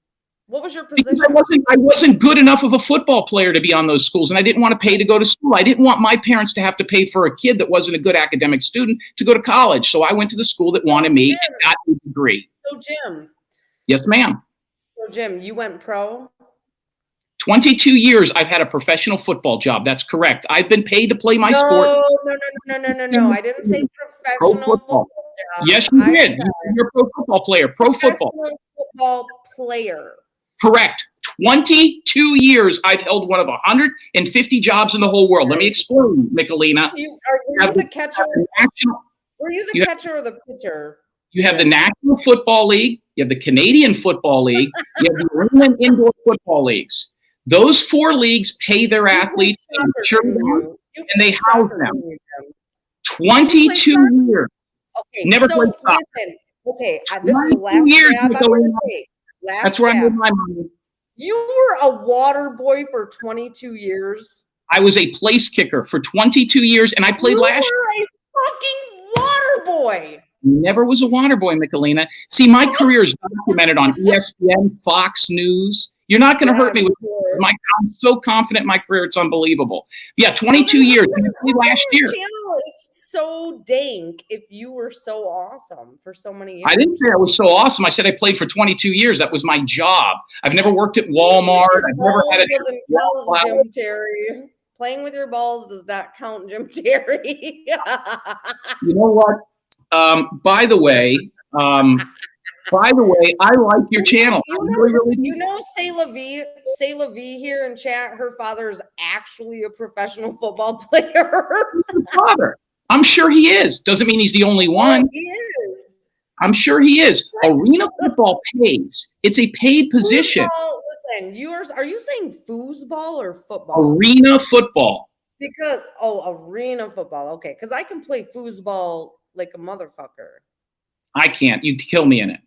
What was your Because position? I wasn't good enough of a football player to be on those schools, and I didn't want to pay to go to school. I didn't want my parents to have to pay for a kid that wasn't a good academic student to go to college. So I went to the school that wanted me and got a degree. So Jim, Yes, ma'am. you went pro? 22 years I've had a professional football job. That's correct. I've been paid to play my sport. No. I didn't say Pro professional football. job. Yes, you I did. said You're a pro football player. Pro football. professional football player. Correct. 22 years I've held one of 150 jobs in the whole world. Let me explain, Michelina. Were you the catcher? Were you the You- catcher or the pitcher? You have the National Football League, you have the Canadian Football League, you have the England Indoor Football Leagues. Those 4 leagues pay their athletes and cheer them, and they house them. 22 years. Okay, Never so played soccer. listen. Okay, this is the 22 last years, jab I'm Michelina. going to take. That's where I made my money. You were a water boy for 22 years. I was a place kicker for 22 years, and I played you last year. were a fucking water boy. Never was a water boy, Michelina. See, my career is documented on ESPN, Fox News. You're not going to hurt me with I'm so confident in my career, it's unbelievable. Yeah, 22 years. And I played last year. Your channel is so dank if you were so awesome for so many years. I didn't say I was so awesome. I said I played for 22 years. That was my job. I've never worked at Walmart. I've never had a doesn't count, Jim Terry. Playing with your balls does not count, Jim Terry. You know what? By the way, I like your channel. Say La Vie here in chat. Her father is actually a professional football player. Father, I'm sure he is. Doesn't mean he's the only one. He is. I'm sure he is. Arena football pays. It's a paid position. Foosball, listen, are you saying foosball or football? Arena football. Because arena football. Okay, because I can play foosball like a motherfucker. I can't. You'd kill me in it.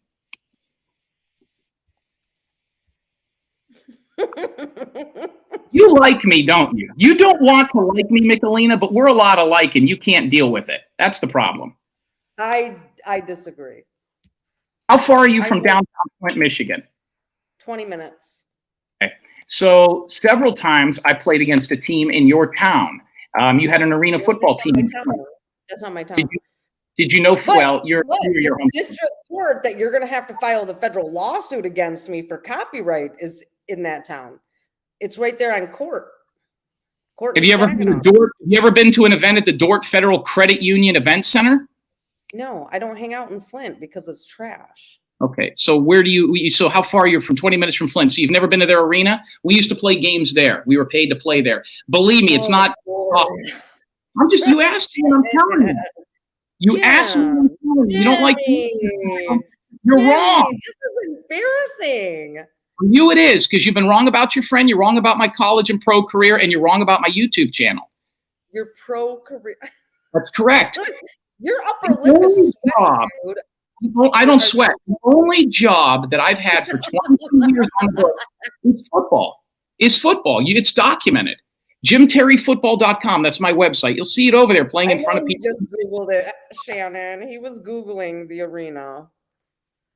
You like me, don't you? You don't want to like me, Michelina, but we're a lot alike and you can't deal with it. That's the problem. I disagree. How far are you from downtown Flint, Michigan? 20 minutes. Okay. So several times I played against a team in your town. You had an arena football team. That's not my town. Did you know? You're the home. district court that you're going to have to file the federal lawsuit against me for copyright is in that town. It's right there on court. Have you ever been to an event at the Dort Federal Credit Union Event Center? No, I don't hang out in Flint because it's trash. Okay, so so how far are you from 20 minutes from Flint? So you've never been to their arena? We used to play games there. We were paid to play there. Believe me, it's not. You asked me and I'm telling you. You asked me and I'm telling you. You don't like me. You're Kenny, wrong. this is embarrassing. For you, it is, because you've been wrong about your friend. You're wrong about my college and pro career, and you're wrong about my YouTube channel. Your pro career. That's correct. Your upper lip is sweating, dude. Well, I don't sweat. The only job that I've had for 22 years on the book is football. It's documented. JimTerryFootball.com. That's my website. You'll see it over there playing in front of people. He just Googled it, Shannon. He was Googling the arena.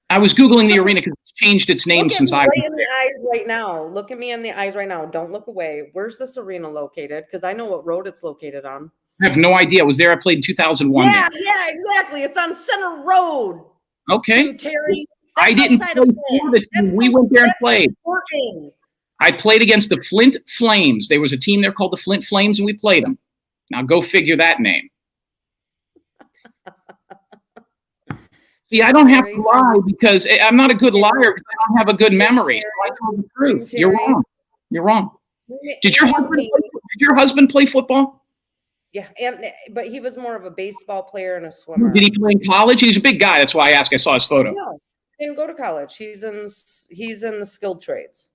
I was Googling the arena because it's changed its name since I was in the eyes right now. Look at me in the eyes right now. Don't look away. Where's this arena located? Because I know what road it's located on. I have no idea. I was there. I played in 2001. Yeah, exactly. It's on Center Road. Okay. Terry, I didn't play for the team. We went there and played. I played against the Flint Flames. There was a team there called the Flint Flames, and we played them. Now go figure that name. See, I don't have to lie because I'm not a good liar because I don't have a good memory. So I tell the truth. You're wrong. You're wrong. Did your husband play football? Yeah, but he was more of a baseball player and a swimmer. Did he play in college? He's a big guy. That's why I asked. I saw his photo. No, he didn't go to college. He's in the skilled trades.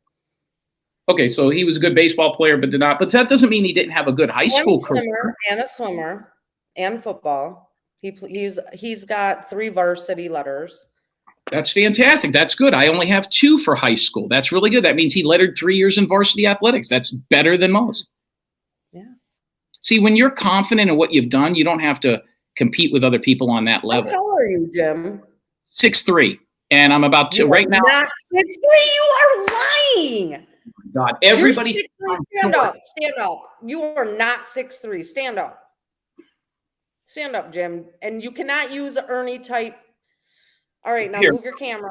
Okay, so he was a good baseball player, but did not. But that doesn't mean he didn't have a good high school career. And a swimmer, and football. He's got 3 varsity letters. That's fantastic. That's good. I only have 2 for high school. That's really good. That means he lettered 3 years in varsity athletics. That's better than most. Yeah. See, when you're confident in what you've done, you don't have to compete with other people on that level. How tall are you, Jim? 6'3", and I'm about to right now. Not 6'3". You are lying. God, everybody. Stand up. Stand up. You are not 6'3". Stand up. Stand up, Jim. And you cannot use Ernie type. All right, now move your camera.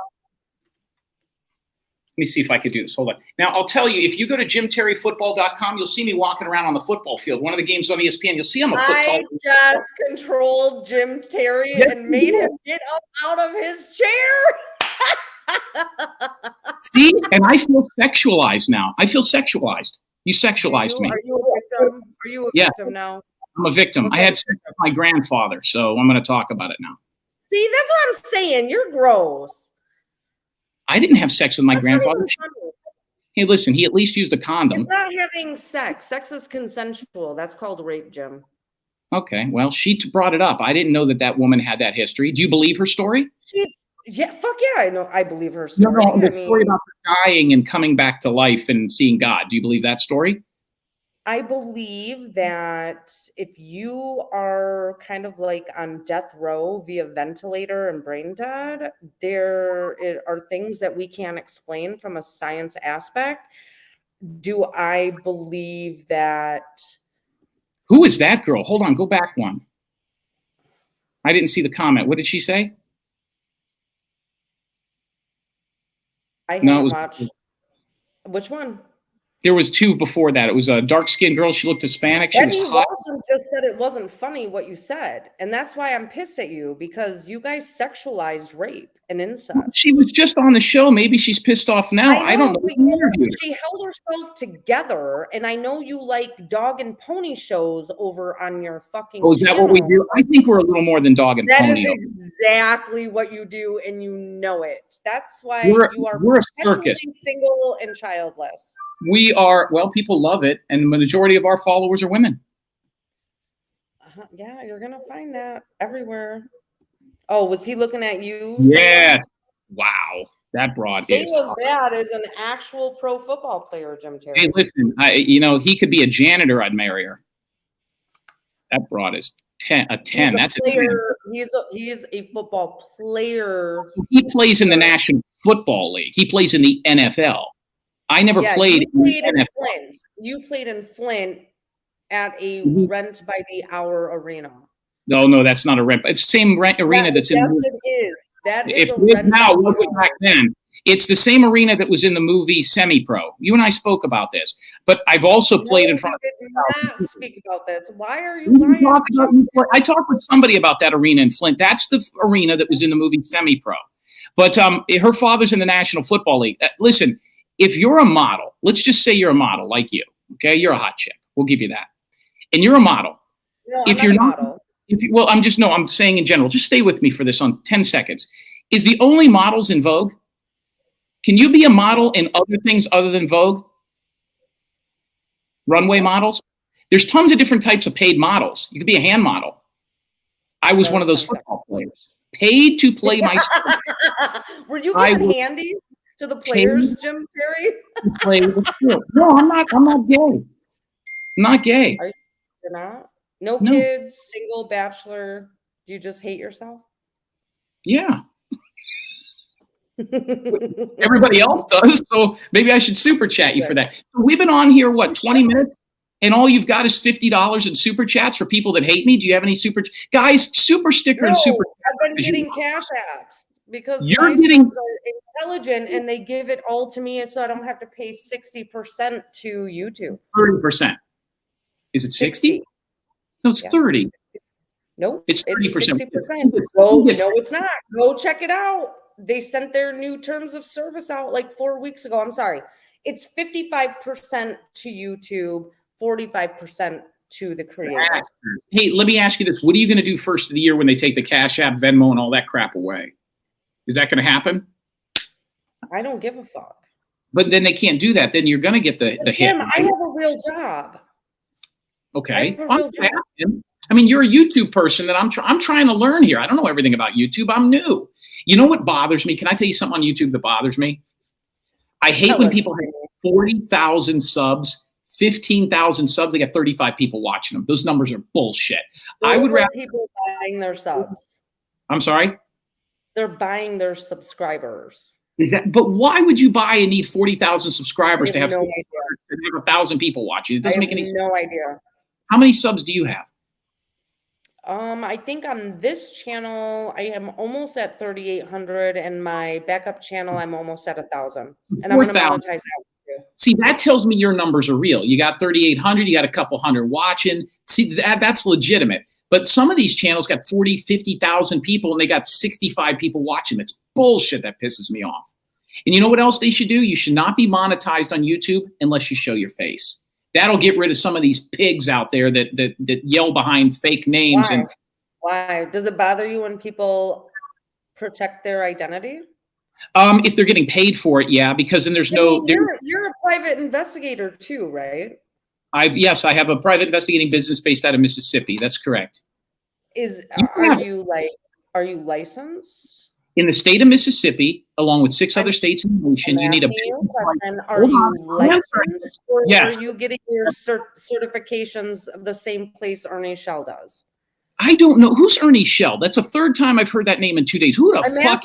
Let me see if I could do this. Hold on. Now, I'll tell you, if you go to JimTerryFootball.com, you'll see me walking around on the football field. One of the games on ESPN, you'll see I'm a football. I just controlled Jim Terry and made him get up out of his chair. See? And I feel sexualized now. I feel sexualized. You sexualized me. Are you a victim? Are you a victim now? I'm a victim. Okay. I had sex with my grandfather, so I'm going to talk about it now. See, that's what I'm saying. You're gross. I didn't have sex with my grandfather. Hey, listen, he at least used a condom. It's not having sex. Sex is consensual. That's called rape, Jim. Okay, well, she brought it up. I didn't know that woman had that history. Do you believe her story? Yeah, fuck yeah, I know. I believe her story. No, the story about her dying and coming back to life and seeing God. Do you believe that story? I believe that if you are kind of like on death row via ventilator and brain dead, there are things that we can't explain from a science aspect. Do I believe that? Who is that girl? Hold on, go back one. I didn't see the comment. What did she say? I haven't watched. Which one? There was 2 before that. It was a dark-skinned girl. She looked Hispanic. She was hot. Lawson just said it wasn't funny what you said. And that's why I'm pissed at you, because you guys sexualized rape and incest. She was just on the show. Maybe she's pissed off now. I don't know. She held herself together, and I know you like dog and pony shows over on your fucking is that what we do? I think we're a little more than dog and pony. That is exactly what you do, and you know it. That's why we're a circus. Single and childless. We are, well, people love it, and the majority of our followers are women. Yeah, you're going to find that everywhere. Oh, was he looking at you? Yeah. Wow. That broad is. Sayla's dad is an actual pro football player, Jim Terry. Hey, listen, he could be a janitor. I'd marry her. That broad is 10. That's a player. 10. He's a football player. He plays in the National Football League. He plays in the NFL. I never played in Flint. You played in Flint at a rent by the hour arena. No, that's not a rent. It's the same arena that's in. Yes, it is. That is if it is now, it wasn't back then. It's the same arena that was in the movie Semi-Pro. You and I spoke about this, but I've also played in front of. We did not speak about this. Why are you lying? I talked with somebody about that arena in Flint. That's the arena that was in the movie Semi-Pro. But her father's in the National Football League. Listen. If you're a model, let's just say you're a model like you, okay? You're a hot chick. We'll give you that. And you're a model. No, if you're not, I'm saying in general, just stay with me for this on 10 seconds. Is the only models in Vogue? Can you be a model in other things other than Vogue? Runway models? There's tons of different types of paid models. You could be a hand model. I was one of those football players. Paid to play my sport. Were you giving handies to the players, Jim Terry? Play the sport. No, I'm not gay. I'm not gay. You're not? No kids, single, bachelor. Do you just hate yourself? Yeah. Everybody else does, so maybe I should super chat you for that. So we've been on here, what, 20 minutes? And all you've got is $50 in super chats for people that hate me? Do you have any guys, super sticker and super I've been getting cash apps because you're my getting subs are intelligent and they give it all to me so I don't have to pay 60% to YouTube. 30%. Is it 60? No, it's 30. Nope. It's 30%. 60%. No, it's not. Go check it out. They sent their new terms of service out like 4 weeks ago. I'm sorry. It's 55% to YouTube, 45% to the creator. Hey, let me ask you this. What are you going to do first of the year when they take the Cash App, Venmo, and all that crap away? Is that going to happen? I don't give a fuck. But then they can't do that. Then you're going to get the Jim, hit. I have a real job. Okay. I mean, you're a YouTube person that I'm trying to learn here. I don't know everything about YouTube. I'm new. You know what bothers me? Can I tell you something on YouTube that bothers me? I hate when people have 40,000 subs, 15,000 subs. They got 35 people watching them. Those numbers are bullshit. I would rather people buying their subs. I'm sorry? They're buying their subscribers. But why would you buy and need 40,000 subscribers to have, no 1,000 people watching? It doesn't make any sense. No idea. How many subs do you have? I think on this channel, I am almost at 3,800, and my backup channel, I'm almost at 1,000. And I'm going to monetize that too. See, that tells me your numbers are real. You got 3,800, you got a couple hundred watching. See, that's legitimate. But some of these channels got 40, 50,000 people, and they got 65 people watching. That's bullshit. That pisses me off. And you know what else they should do? You should not be monetized on YouTube unless you show your face. That'll get rid of some of these pigs out there that yell behind fake names. Why? Does it bother you when people protect their identity? If they're getting paid for it, yeah, because then there's you're a private investigator too, right? Yes, I have a private investigating business based out of Mississippi. That's correct. Are you licensed? In the state of Mississippi, along with 6 other states in the nation, you need a question. Are you licensed, or are you getting your certifications of the same place Ernie Shell does? I don't know. Who's Ernie Shell? That's the 3rd time I've heard that name in 2 days. Who the fuck?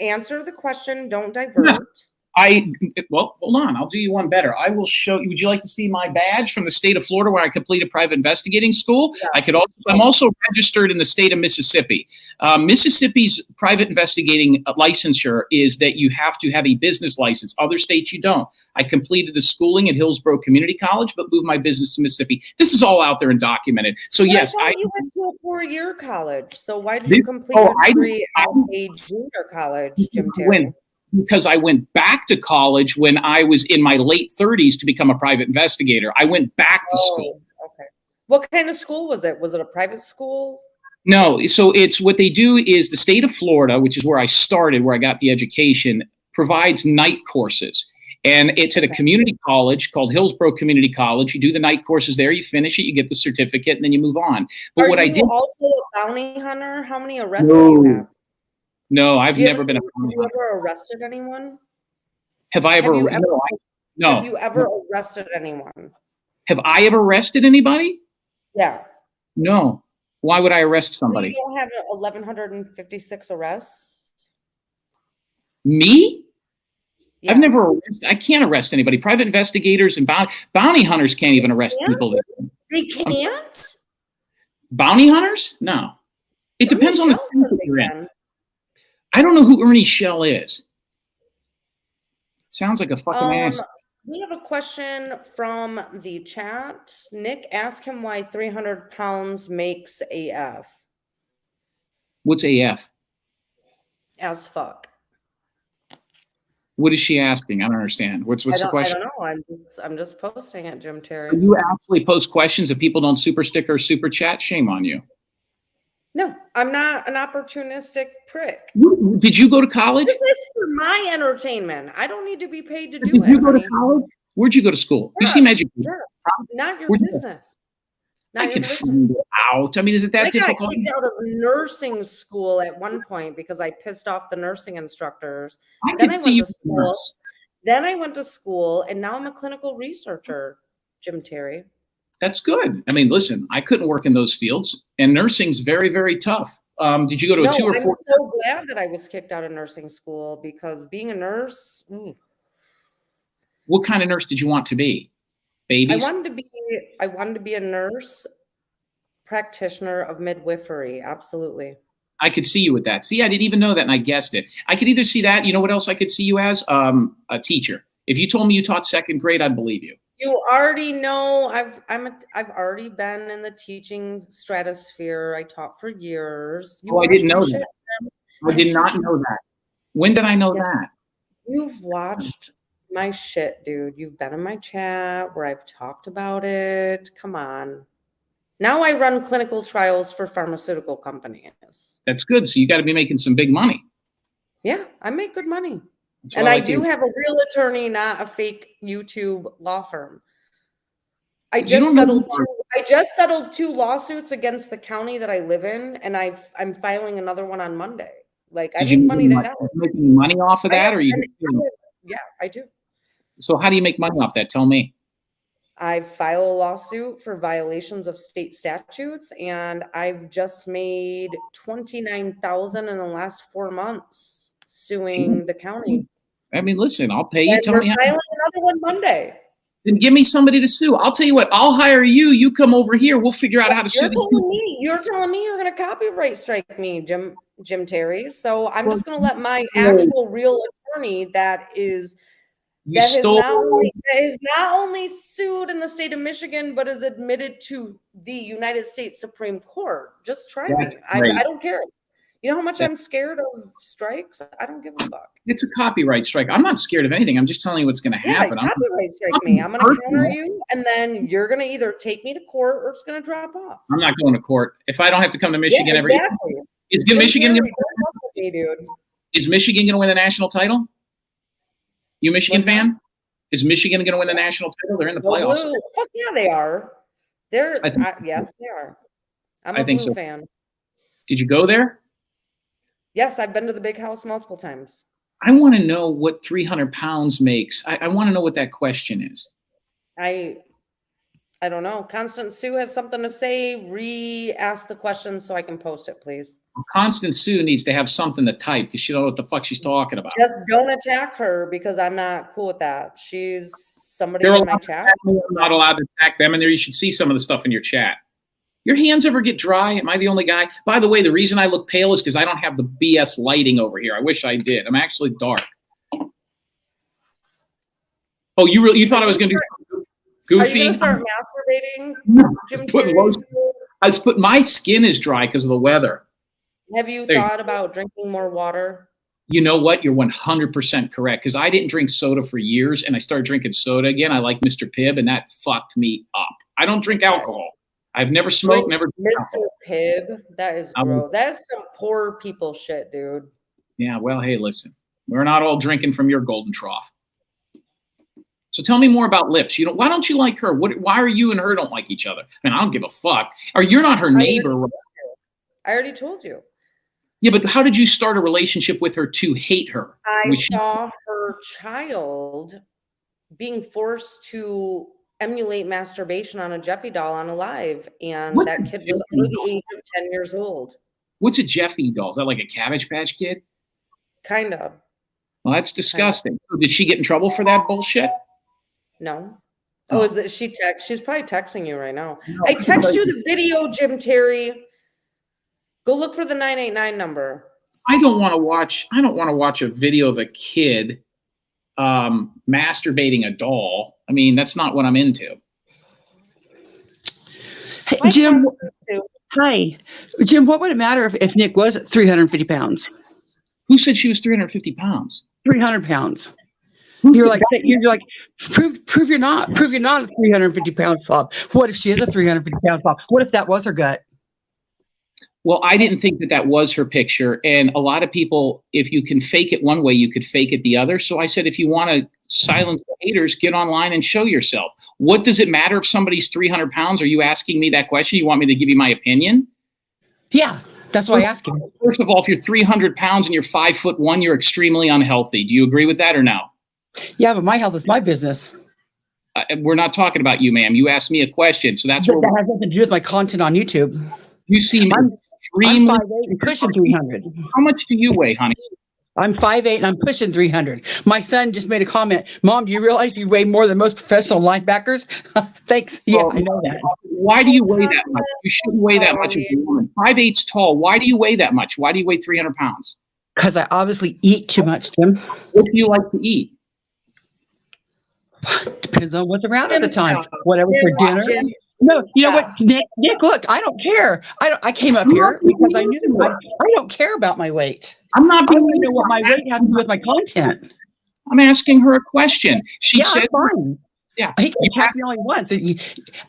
Answer the question. Don't divert. Yes. Well, hold on. I'll do you one better. I will show you. Would you like to see my badge from the state of Florida where I completed private investigating school? Yes. I'm also registered in the state of Mississippi. Mississippi's private investigating licensure is that you have to have a business license. Other states you don't. I completed the schooling at Hillsborough Community College, but moved my business to Mississippi. This is all out there and documented. So yes, you went to a 4-year college. So why did you complete a degree at a junior college, Jim Terry? Because I went back to college when I was in my late 30s to become a private investigator. I went back to school. Okay. What kind of school was it? Was it a private school? No. So it's what they do is the state of Florida, which is where I started, where I got the education, provides night courses. And it's at a community college called Hillsborough Community College. You do the night courses there, you finish it, you get the certificate, and then you move on. But Are you also a bounty hunter? How many arrests do you have? No, I've never been a bounty hunter. Have you ever arrested anyone? Have you ever arrested anyone? Have I ever arrested anybody? Yeah. No. Why would I arrest somebody? You don't have 1,156 arrests? Me? Yeah. I can't arrest anybody. Private investigators and bounty hunters can't even arrest people. They can't? Bounty hunters? No. It depends on the state that you're in. I don't know who Ernie Shell is. Sounds like a fucking ass. We have a question from the chat. Nick, ask him why 300 pounds makes AF. What's AF? As fuck. What is she asking? I don't understand. What's the question? I don't know. I'm just posting it, Jim Terry. You actually post questions that people don't super sticker or super chat? Shame on you. No, I'm not an opportunistic prick. Did you go to college? This is for my entertainment. I don't need to be paid to do Did it, you go honey. to college? Where'd you go to school? You Yes, seem educated. yes. Not your Where'd you go? business. I Not your could find business. it out. I mean, is it that I got difficult? kicked out of nursing school at one point because I pissed off the nursing instructors. I Then could I see went you. to school. Then I went to school, and now I'm a clinical researcher, Jim Terry. That's good. I mean, listen, I couldn't work in those fields, and nursing's very, very tough. Did you go to No, a 2 or I'm 4? so glad that I was kicked out of nursing school because being a nurse, What kind of nurse did you want to be? I Babies? wanted to be a nurse practitioner of midwifery. Absolutely. I could see you with that. See, I didn't even know that, and I guessed it. I could either see that. You know what else I could see you as? A teacher. If you told me you taught second grade, I'd believe you. You already know I've already been in the teaching stratosphere. I taught for years. You Oh, I didn't watch my know shit, that. Jim. I did not know that. When did I know Yes. that? You've watched my shit, dude. You've been in my chat where I've talked about it. Come on. Now I run clinical trials for pharmaceutical companies. That's good. So you got to be making some big money. Yeah, I make good money. That's what And I like to do hear. have a real attorney, not a fake YouTube law firm. I You just don't know settled who you are. I just settled 2 lawsuits against the county that I live in, and I'm filing another one on Monday. Like I Did you make make money any that money? hours. Making money off of I that, am, or you? and yeah, I do. So how do you make money off that? Tell me. I file a lawsuit for violations of state statutes, and I've just made $29,000 in the last 4 months suing the county. I mean, listen, I'll pay you. And Tell we're me how. filing another one Monday. Then give me somebody to sue. I'll tell you what. I'll hire you. You come over here. We'll figure out how to sue. You're telling me you're gonna copyright strike me, Jim Terry. So I'm just gonna let my no. actual real attorney that is You that stole. is not only sued in the state of Michigan, but is admitted to the United States Supreme Court. Just try That's me. great. I don't care. You know how much That- I'm scared of strikes? I don't give a fuck. It's a copyright strike. I'm not scared of anything. I'm just telling you what's going to Yeah, happen. copyright strike me. I'm gonna counter you, and then you're gonna either take me to court or it's gonna drop off. I'm not going to court. If I don't have to come to Michigan Yeah, every exactly. is Jim Michigan Terry, gonna, don't fuck with me, dude. is Michigan going to win the national title? You Michigan What's that? fan? Is Michigan going to win the national title? They're in the Go playoffs. Blue. Fuck yeah, they are. I think- Yes, they are. I'm I a think Blue so. fan. Did you go there? Yes, I've been to the big house multiple times. I want to know what 300 pounds makes. I want to know what that question is. I don't know. Constance Sue has something to say. Re-ask the question so I can post it, please. Constance Sue needs to have something to type because she don't know what the fuck she's talking about. Just don't attack her because I'm not cool with that. She's somebody They're in my allowed to chat. attack me. I'm not allowed to attack them, and there you should see some of the stuff in your chat. Your hands ever get dry? Am I the only guy? By the way, the reason I look pale is because I don't have the BS lighting over here. I wish I did. I'm actually dark. Oh, you thought I was going to do goofy? Are you going to start masturbating, Jim Putting Terry? lotion. I was put. My skin is dry because of the weather. Have you There you thought about drinking more water? You know what? You're 100% correct because I didn't drink soda for years, and I started drinking soda again. I like Mr. Pibb, and that fucked me up. I don't drink alcohol. I've never smoked, never. Mr. Pibb, that is I'm- gross. That's some poor people shit, dude. Yeah, well, hey, listen, we're not all drinking from your golden trough. So tell me more about Lips. Why don't you like her? Why are you and her don't like each other? I mean, I don't give a fuck. Or you're not her neighbor. I already told you. Yeah, but how did you start a relationship with her to hate her? I Was she- saw her child being forced to emulate masturbation on a Jeffy doll on a live, and What's that a kid was Jeffy under doll? the age of 10 years old. What's a Jeffy doll? Is that like a Cabbage Patch Kid? Kind of. Well, that's disgusting. So did she get in trouble for that bullshit? No. Oh. Oh, is it she's probably texting you right now. No, I text you the video, Jim Terry. Go look for the 989 number. I don't want to watch a video of a kid masturbating a doll. I mean, that's not what I'm into. Hey, Hi, Jim. Constance Sue. Hi, Jim. What would it matter if Nick was 350 pounds? Who said she was 350 pounds? 300 pounds. You're like, prove you're not. Prove you're not a 350 pound slob. What if she is a 350 pound slob? What if that was her gut? Well, I didn't think that that was her picture. And a lot of people, if you can fake it one way, you could fake it the other. So I said, if you want to silence the haters, get online and show yourself. What does it matter if somebody's 300 pounds? Are you asking me that question? You want me to give you my opinion? Yeah, that's why I asked him. First of all, if you're 300 pounds and you're 5'1", you're extremely unhealthy. Do you agree with that or no? Yeah, but my health is my business. We're not talking about you, ma'am. You asked me a question. So that's But where that has nothing to do with my content on YouTube. you seem I'm extremely. 5'8" and pushing 300. How much do you weigh, honey? I'm 5'8" and I'm pushing 300. My son just made a comment. Mom, do you realize you weigh more than most professional linebackers? Thanks. Yeah, I know that. Why do you weigh that much? You shouldn't weigh that much as a woman. 5'8's tall. Why do you weigh that much? Why do you weigh 300 pounds? Because I obviously eat too much, Jim. What do you like to eat? Depends on what's around at the Jim, time. stop. Whatever Jim, for dinner. Jim, No, you know stop. what, Nick, look, I don't care. I came up here because I knew I don't care about my weight. I'm not I being. want to know what my weight has to do with my content. I'm asking her a question. She Yeah, said, fine. "Yeah." He can attack me only once.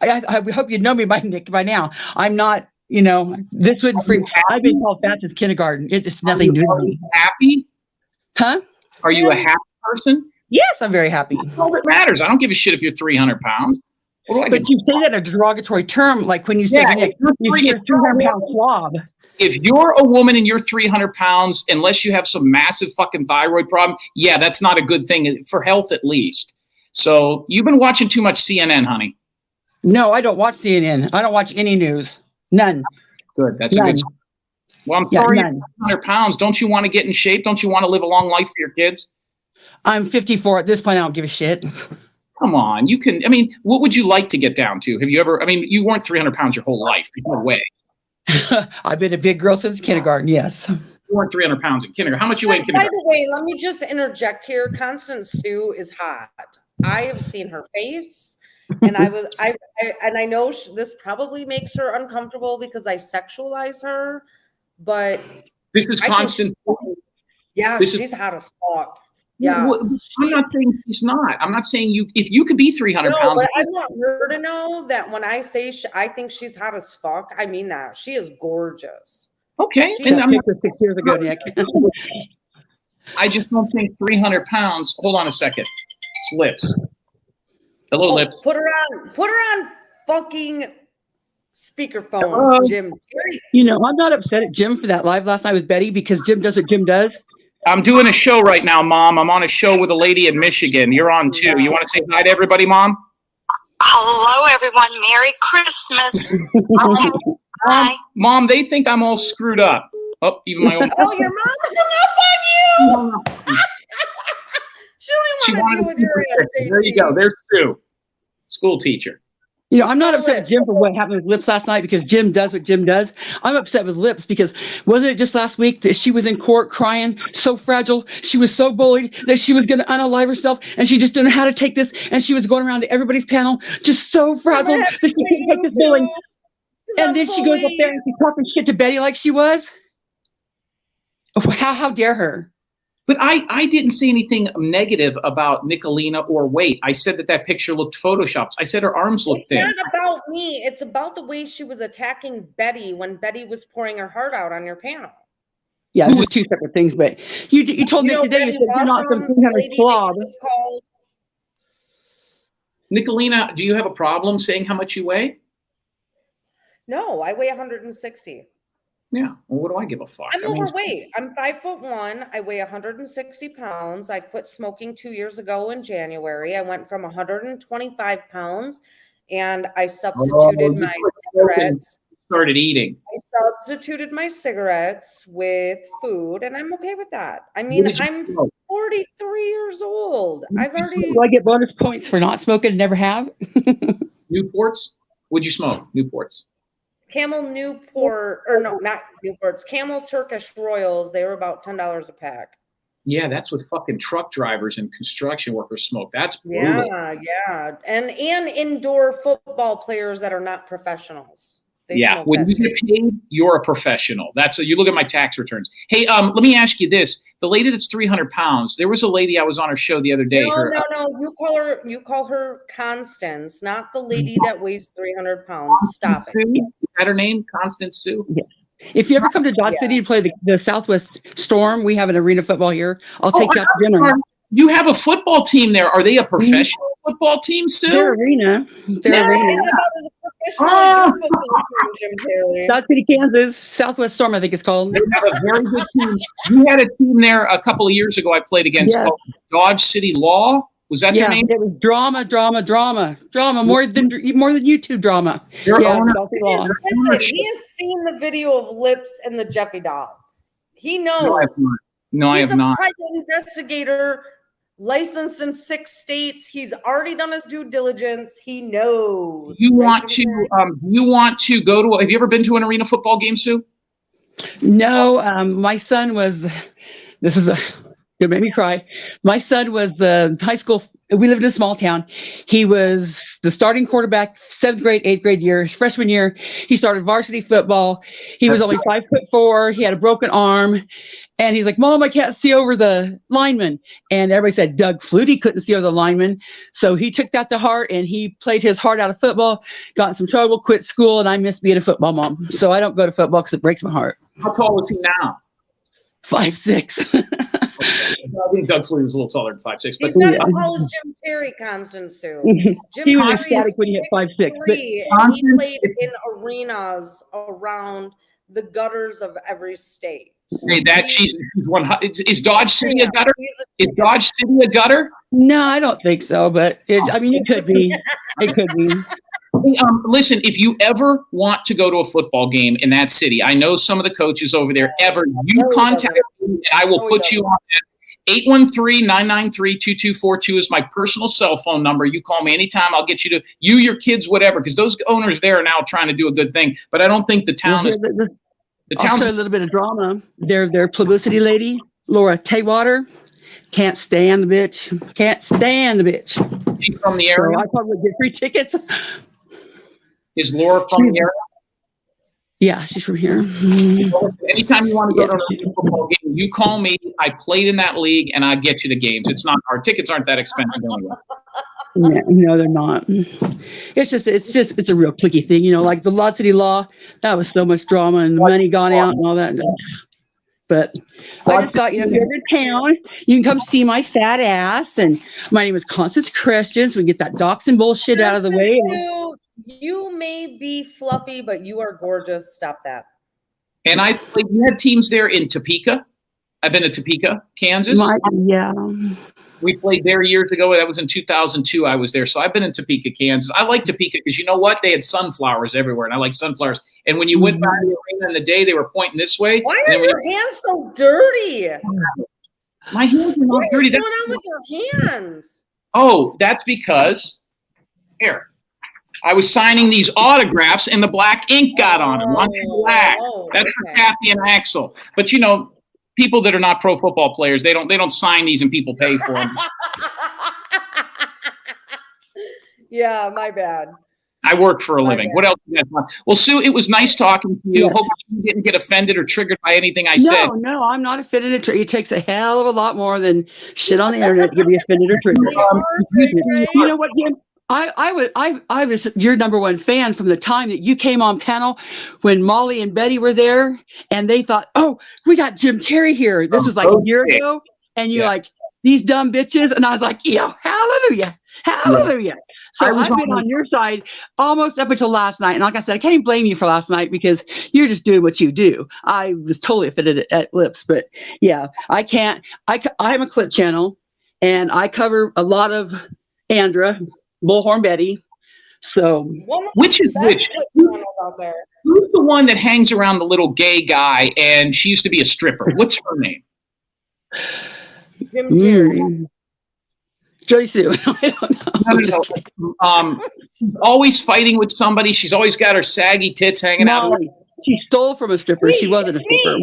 I hope you know me by Nick by now. I'm not, this wouldn't free. I've been called fat since kindergarten. It's nothing new to Are you me. happy? Huh? Are you a happy person? Yes, I'm very happy. That's all that matters. I don't give a shit if you're 300 pounds. What do I give? But you say that in a derogatory term, like when you say, Yeah, Nick, if you're you're a 300-pound slob. If you're a woman and you're 300 pounds, unless you have some massive fucking thyroid problem, yeah, that's not a good thing for health, at least. So you've been watching too much CNN, honey. No, I don't watch CNN. I don't watch any news. None. Good. That's None. a good. Well, I'm sorry, none. you're 300 pounds. Don't you want to get in shape? Don't you want to live a long life for your kids? I'm 54 at this point. I don't give a shit. Come on, you can. I mean, what would you like to get down to? Have you ever? I mean, you weren't 300 pounds your whole life. There's no way. I've been a big girl since kindergarten. Yes. You weren't 300 pounds in kindergarten. How much you weigh in By kindergarten? the way, let me just interject here. Constance Sue is hot. I have seen her face, and I know this probably makes her uncomfortable because I sexualize her, but This is Constance. Yeah, This is- she's hot as fuck. Yeah, Yes, I'm not saying she's not. I'm not saying you. If you could be 300 no, pounds, but I want her to know that when I say I think she's hot as fuck, I mean that. She is gorgeous. okay. She And is- I'm, 6 years ago, Nick. I just don't think 300 pounds. Hold on a second. It's lips. Hello, Oh, lips. put her on fucking speakerphone, Hello? Jim. I'm not upset at Jim for that live last night with Betty because Jim does what Jim does. I'm doing a show right now, Mom. I'm on a show with a lady in Michigan. You're on too. You want to say hi to everybody, Mom? Hello, everyone. Merry Christmas. Hi. Mom, they think I'm all screwed up. Oh, even my own. Oh, your mom hung up on you. She don't even want to deal with your ass. There you go. There's Sue, school teacher. I'm not upset with Jim for what happened with Lips last night because Jim does what Jim does. I'm upset with Lips because wasn't it just last week that she was in court crying, so fragile, she was so bullied that she was going to unalive herself and she just didn't know how to take this and she was going around to everybody's panel just so frazzled that she couldn't take this bullying. And then she goes up there and she's talking shit to Betty like she was. How dare her? But I didn't say anything negative about Nicolina or weight. I said that picture looked photoshopped. I said her arms looked It's thin. not about me. It's about the way she was attacking Betty when Betty was pouring her heart out on your panel. Yeah, it's just two separate things. But you told Nick today, you said you're not some 300 slob. Nicolina, do you have a problem saying how much you weigh? No, I weigh 160. Yeah. Well, what do I give a fuck? I'm I mean, overweight. I'm 5'1". I weigh 160 pounds. I quit smoking 2 years ago in January. I went from 125 pounds and I substituted my cigarettes. Started eating. I substituted my cigarettes with food and I'm okay with that. I mean, I'm 43 years old. I've already. Do I get bonus points for not smoking and never have? Newports? Would you smoke? Newports. Camel Newport, or no, not Newports, Camel Turkish Royals. They were about $10 a pack. Yeah, that's what fucking truck drivers and construction workers smoke. That's brutal. Yeah. And indoor football players that are not professionals. When you get paid, you're a professional. You look at my tax returns. Hey, let me ask you this. The lady that's 300 pounds, there was a lady I was on her show the other day. No. You call her Constance, not the lady that weighs 300 pounds. Stop it. Is that her name? Constance Sue? Yeah. If you ever come to Dodge City to play the Southwest Storm, we have an arena football here. I'll take you out to dinner. You have a football team there. Are they a professional football team, Sue? They're arena. They're arena. It's about as professional as your football team, Jim Terry. Dodge City, Kansas. Southwest Storm, I think it's called. You have a very good team. You had a team there a couple of years ago I played against called Dodge City Law. Was that their name? It was drama. More than YouTube drama. Your Yeah, owner- Dodge City Law. Listen, he has seen the video of Lips and the Jeffy Dog. He knows. No, I have not. No, I He's have not. a private investigator, licensed in 6 states. He's already done his due diligence. He knows. You Right, want Jim to? Terry? You want to go to? Have you ever been to an arena football game, Sue? No, my son was. This is it made me cry. My son was the high school. We lived in a small town. He was the starting quarterback, 7th grade, 8th grade year. His freshman year, he started varsity football. He was only 5'4". He had a broken arm, and he's like, "Mom, I can't see over the lineman." And everybody said Doug Flutie couldn't see over the lineman, so he took that to heart and he played his heart out of football. Got in some trouble, quit school, and I miss being a football mom. So I don't go to football because it breaks my heart. How tall is he now? 5'6". I think Doug Flutie was a little taller than 5'6", but He's not as tall as Jim Terry, Constance Sue. Jim He was Terry ecstatic is when he hit 5'6", but 6'3", and he played in arenas around the gutters of every state. hey, that she's one. Is Dodge City a gutter? He's Is Dodge City a gutter? No, I don't think so, but I mean, it could be. It could be. Listen, if you ever want to go to a football game in that city, I know some of the coaches over there. You contact me, and I will put you on that. 813-993-2242 is my personal cell phone number. You call me anytime. I'll get you to your kids, whatever, because those owners there are now trying to do a good thing. But I don't think the town is. The town's Also, a little bit of drama. Their publicity lady, Laura Taywater, can't stand the bitch. Can't stand the bitch. She's from the So area. I probably would get free tickets. Is Laura from the area? Yeah, she's from here. Anytime you want to go to a football game, you call me. I played in that league, and I get you the games. It's not hard. Tickets aren't that expensive anyway. No, they're not. It's a real cliquey thing, like the Lot City Law. That was so much drama and money gone out and all that. But I just thought, if you're ever in town, you can come see my fat ass. And my name is Constance Christian, so we get that doxing bullshit out of the way. Sue, you may be fluffy, but you are gorgeous. Stop that. And we had teams there in Topeka. I've been to Topeka, Kansas. Yeah. We played there years ago. That was in 2002. I was there. So I've been in Topeka, Kansas. I like Topeka because you know what? They had sunflowers everywhere, and I like sunflowers. And when you went by the arena in the day, they were pointing this way. Why are your hands so dirty? My hands are not What dirty. is going on with your hands? Oh, that's because here. I was signing these autographs, and the black ink got on them. I'm black. That's for Kathy and Axel. But people that are not pro football players, they don't sign these, and people pay for them. Yeah, my bad. I work for a living. What else you guys want? Well, Sue, it was nice talking to you. Yes. Hopefully you didn't get offended or triggered by anything I said. No, I'm not offended. It takes a hell of a lot more than shit on the internet to get me offended or triggered. You know what, Jim? I was your number one fan from the time that you came on panel when Molly and Betty were there, and they thought, "Oh, we got Jim Terry here." This was like a year ago, and you're like, "These dumb bitches," and I was like, "Yo, hallelujah, hallelujah." Yeah. So I've been on your side almost up until last night, and like I said, I can't even blame you for last night because you're just doing what you do. I was totally offended at Lips, but yeah, I can't. I'm a clip channel, and I cover a lot of Andra. Bullhorn Betty. So which is which? Who's the one that hangs around the little gay guy and she used to be a stripper? What's her name? Jim Terry. Jody Sue. I don't know. She's always fighting with somebody. She's always got her saggy tits hanging out. She stole from a stripper. She wasn't a stripper.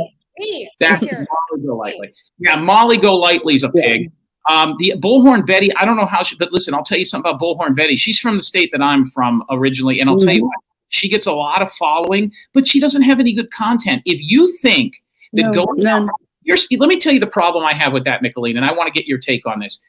That's Molly Golightly. Yeah, Molly Golightly's a pig. The Bullhorn Betty, I don't know how but listen, I'll tell you something about Bullhorn Betty. She's from the state that I'm from originally, and I'll tell you what, she gets a lot of following, but she doesn't have any good content. If you think that let me tell you the problem I have with that, Nicolene, and I want to get your take on this.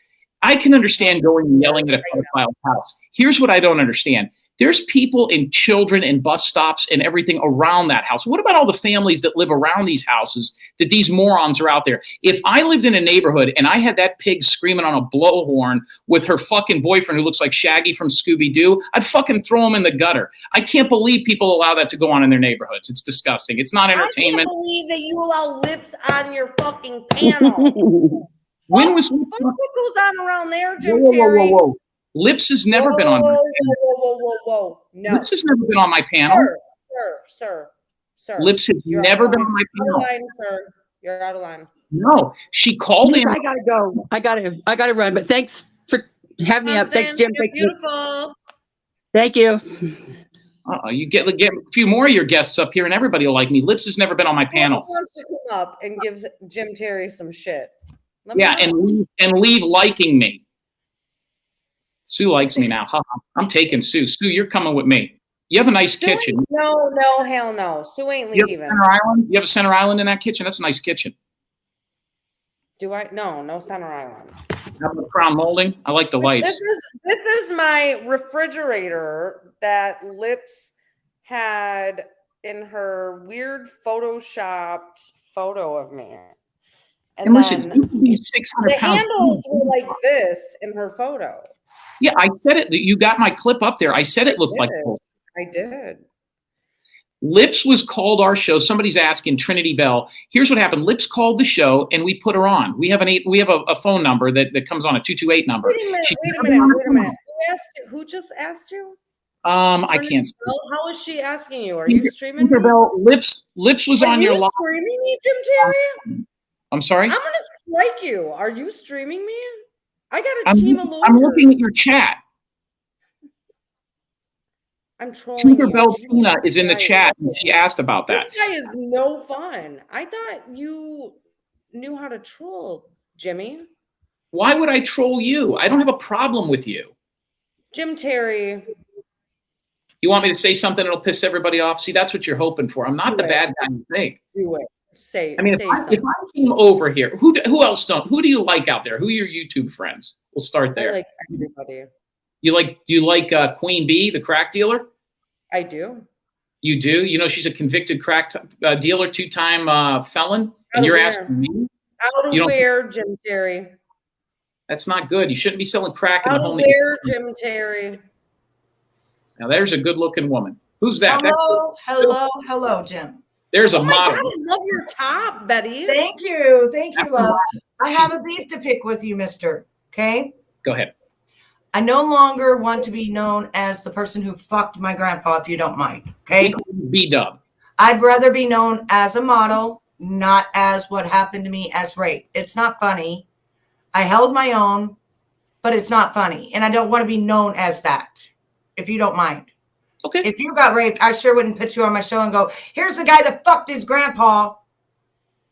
I can understand going and yelling at a pedophile's house. Here's what I don't understand. There's people and children and bus stops and everything around that house. What about all the families that live around these houses that these morons are out there? If I lived in a neighborhood and I had that pig screaming on a blowhorn with her fucking boyfriend who looks like Shaggy from Scooby-Doo, I'd fucking throw him in the gutter. I can't believe people allow that to go on in their neighborhoods. It's disgusting. It's not entertainment. I can't believe that you allow lips on your fucking panel. When was what goes on around there, Jim whoa, Terry? whoa. Lips has never been on my panel. Whoa. No. Lips has never been on my panel. Sir. Lips has never been on my panel. You're out of line, sir. You're out of line. No, she called him. I gotta go. I gotta run. But thanks for having me up. Thanks, Jim. You're beautiful. Thank you. You get a few more of your guests up here, and everybody will like me. Lips has never been on my panel. Who wants to come up and give Jim Terry some shit? And leave liking me. Sue likes me now. I'm taking Sue. Sue, you're coming with me. You have a nice kitchen. No, hell no. Sue ain't leaving. You have a center island in that kitchen? That's a nice kitchen. Do I? No center island. Have the crown molding? I like the lights. This is my refrigerator that Lips had in her weird photoshopped photo of me. And listen, you can be 600 the pounds. handles were like this in her photo. Yeah, I said it. You got my clip up there. I said it looked like gold. I did. Lips was called our show. Somebody's asking Trinity Bell. Here's what happened. Lips called the show, and we put her on. We have a phone number that comes on, a 228 number. Wait a minute. Who just asked you? I can't. How is she asking you? Are you streaming? Bell, Lips was on your live. Are you streaming me, Jim Terry? I'm sorry? I'm going to strike you. Are you streaming me? I got a team of lawyers. I'm looking at your chat. I'm trolling Tinker you. Bell Tina is in the chat, and she asked about that. This guy is no fun. I thought you knew how to troll, Jimmy. Why would I troll you? I don't have a problem with you. Jim Terry. You want me to say something that'll piss everybody off? See, that's what you're hoping for. I'm not the bad guy you think. Do it. Say. I mean, say if I came over here, who else don't? Who do you like out there? Who are your YouTube friends? We'll start there. I like everybody. Do you like Queen Bee, the crack dealer? I do. You do? You know she's a convicted crack dealer, 2-time felon, and you're asking me? Out of where, Jim Terry? That's not good. You shouldn't be selling crack in the home. Out of where, Jim Terry? Now there's a good-looking woman. Who's that? Hello, Jim. There's a model. God, I love your top, Betty. Thank you, love. I have a beef to pick with you, mister. Okay? Go ahead. I no longer want to be known as the person who fucked my grandpa, if you don't mind. Okay? B-dub. I'd rather be known as a model, not as what happened to me as rape. It's not funny. I held my own, but it's not funny. And I don't want to be known as that, if you don't mind. Okay. If you got raped, I sure wouldn't put you on my show and go, here's the guy that fucked his grandpa.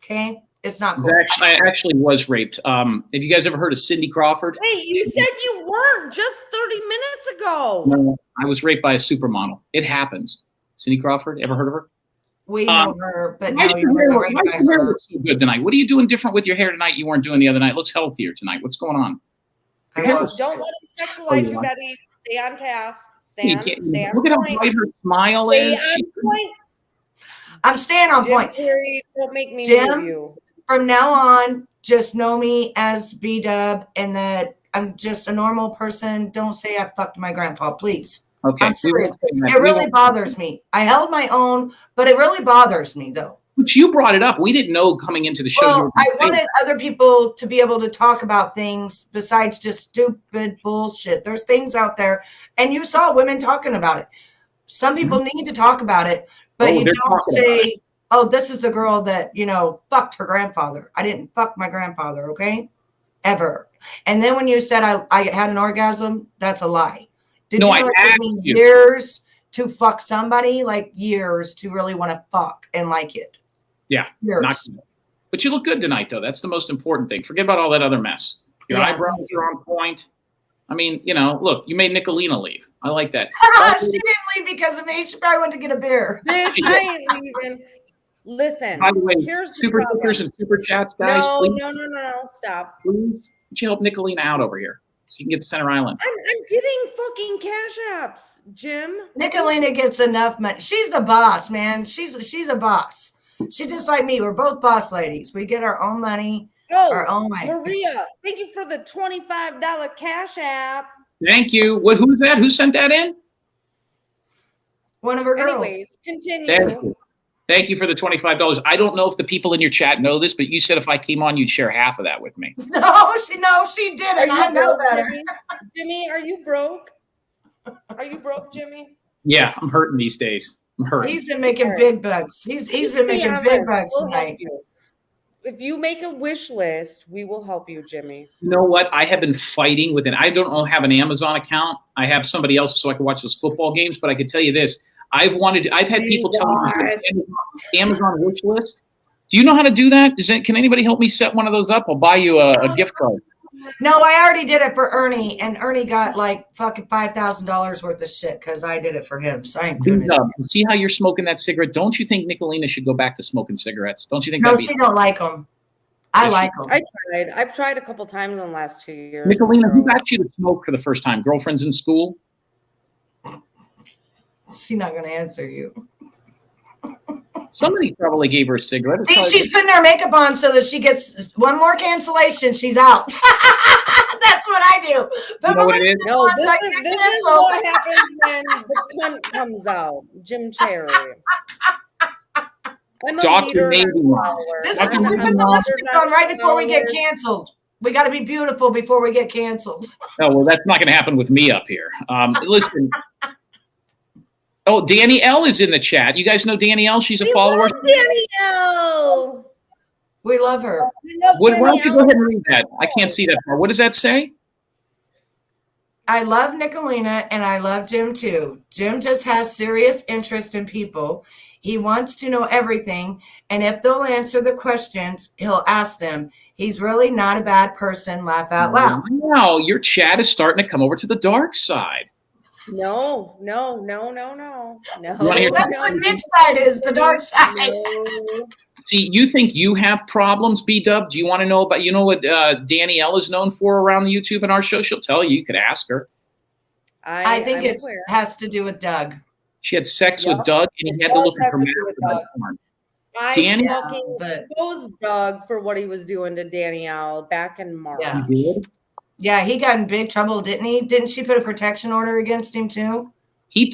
Okay? It's not cool. I actually was raped. Have you guys ever heard of Cindy Crawford? Wait, you said you weren't just 30 minutes ago. No, I was raped by a supermodel. It happens. Cindy Crawford, ever heard of her? We know her, but no, you hair wasn't raped by her. looks so good tonight. What are you doing different with your hair tonight you weren't doing the other night? It looks healthier tonight. What's going on? Don't let him sexualize you, Betty. Stay on task. Stay on Look at how point. bright her smile Stay is. on point. I'm staying on point. Terry, don't make me Jim, move you. From now on, just know me as B-Dub and that I'm just a normal person. Don't say I fucked my grandpa, please. Okay. I'm serious. It really bothers me. I held my own, but it really bothers me, though. But you brought it up. We didn't know coming into the show. Well, I wanted other people to be able to talk about things besides just stupid bullshit. There's things out there, and you saw women talking about it. Some people need to talk about it, but you don't say, oh, this is the girl that, fucked her grandfather. I didn't fuck my grandfather, okay? Ever. And then when you said I had an orgasm, that's a lie. Did you know it took me years to fuck somebody? Like years to really want to fuck and like it. Yeah. But you look good tonight, though. That's the most important thing. Forget about all that other mess. Your eyebrows are on point. I mean, look, you made Nicolina leave. I like that. She didn't leave because of me. She probably went to get a beer. Bitch, I ain't leaving. Listen, by the way, here's the super problem. stickers and super chats, guys. No, stop. Please, would you help Nicolina out over here so you can get to Center Island? I'm getting fucking cash apps, Jim. Nicolina gets enough money. She's the boss, man. She's a boss. She's just like me. We're both boss ladies. We get our own money, our own way. Maria, thank you for the $25 cash app. Thank you. Who's that? Who sent that in? One of her girls. Anyways, continue. Thank you for the $25. I don't know if the people in your chat know this, but you said if I came on, you'd share half of that with me. No, she didn't. I know better. Jimmy, are you broke? Are you broke, Jimmy? Yeah, I'm hurting these days. I'm hurting. He's been making big bucks. He's been making big bucks tonight. If you make a wish list, we will help you, Jimmy. You know what? I have been fighting with I don't have an Amazon account. I have somebody else so I can watch those football games, but I can tell you this. I've had people tell me Amazon wish list. Do you know how to do that? Can anybody help me set one of those up? I'll buy you a gift card. No, I already did it for Ernie, and Ernie got like fucking $5,000 worth of shit because I did it for him. So I ain't doing it. See how you're smoking that cigarette? Don't you think Nicolina should go back to smoking cigarettes? Don't you think? No, she don't like them. I like them. I've tried a couple times in the last 2 years. Nicolina, who got you to smoke for the first time? Girlfriends in school? She's not going to answer you. Somebody probably gave her a cigarette. See, she's putting her makeup on so that she gets one more cancellation. She's out. That's what I do. But you know what it is? No, this is what happens when the cunt comes out. Jim Cherry. I'm a Dr. leader. This is when we put the lipstick on right before we get canceled. We got to be beautiful before we get canceled. Oh, well, that's not going to happen with me up here. Listen. Oh, Danny L is in the chat. You guys know Danny L? She's a follower. Danny L. We love her. Why don't you go ahead and read that? I can't see that far. What does that say? I love Nicolina and I love Jim too. Jim just has serious interest in people. He wants to know everything. And if they'll answer the questions, he'll ask them. He's really not a bad person. Laugh out loud. Wow, your chat is starting to come over to the dark side. No. That's what Nick's side is, the dark side. No. See, you think you have problems, B-Dub? Do you want to know about, what Danny L is known for around the YouTube and our show? She'll tell you. You could ask her. I think it has to do with Doug. She had sex with Doug, and he had to look at her masturbate porn. Danny fucking exposed Doug for what he was doing to Danielle back in March. Yeah. He did? Yeah, he got in big trouble, didn't he? Didn't she put a protection order against him too?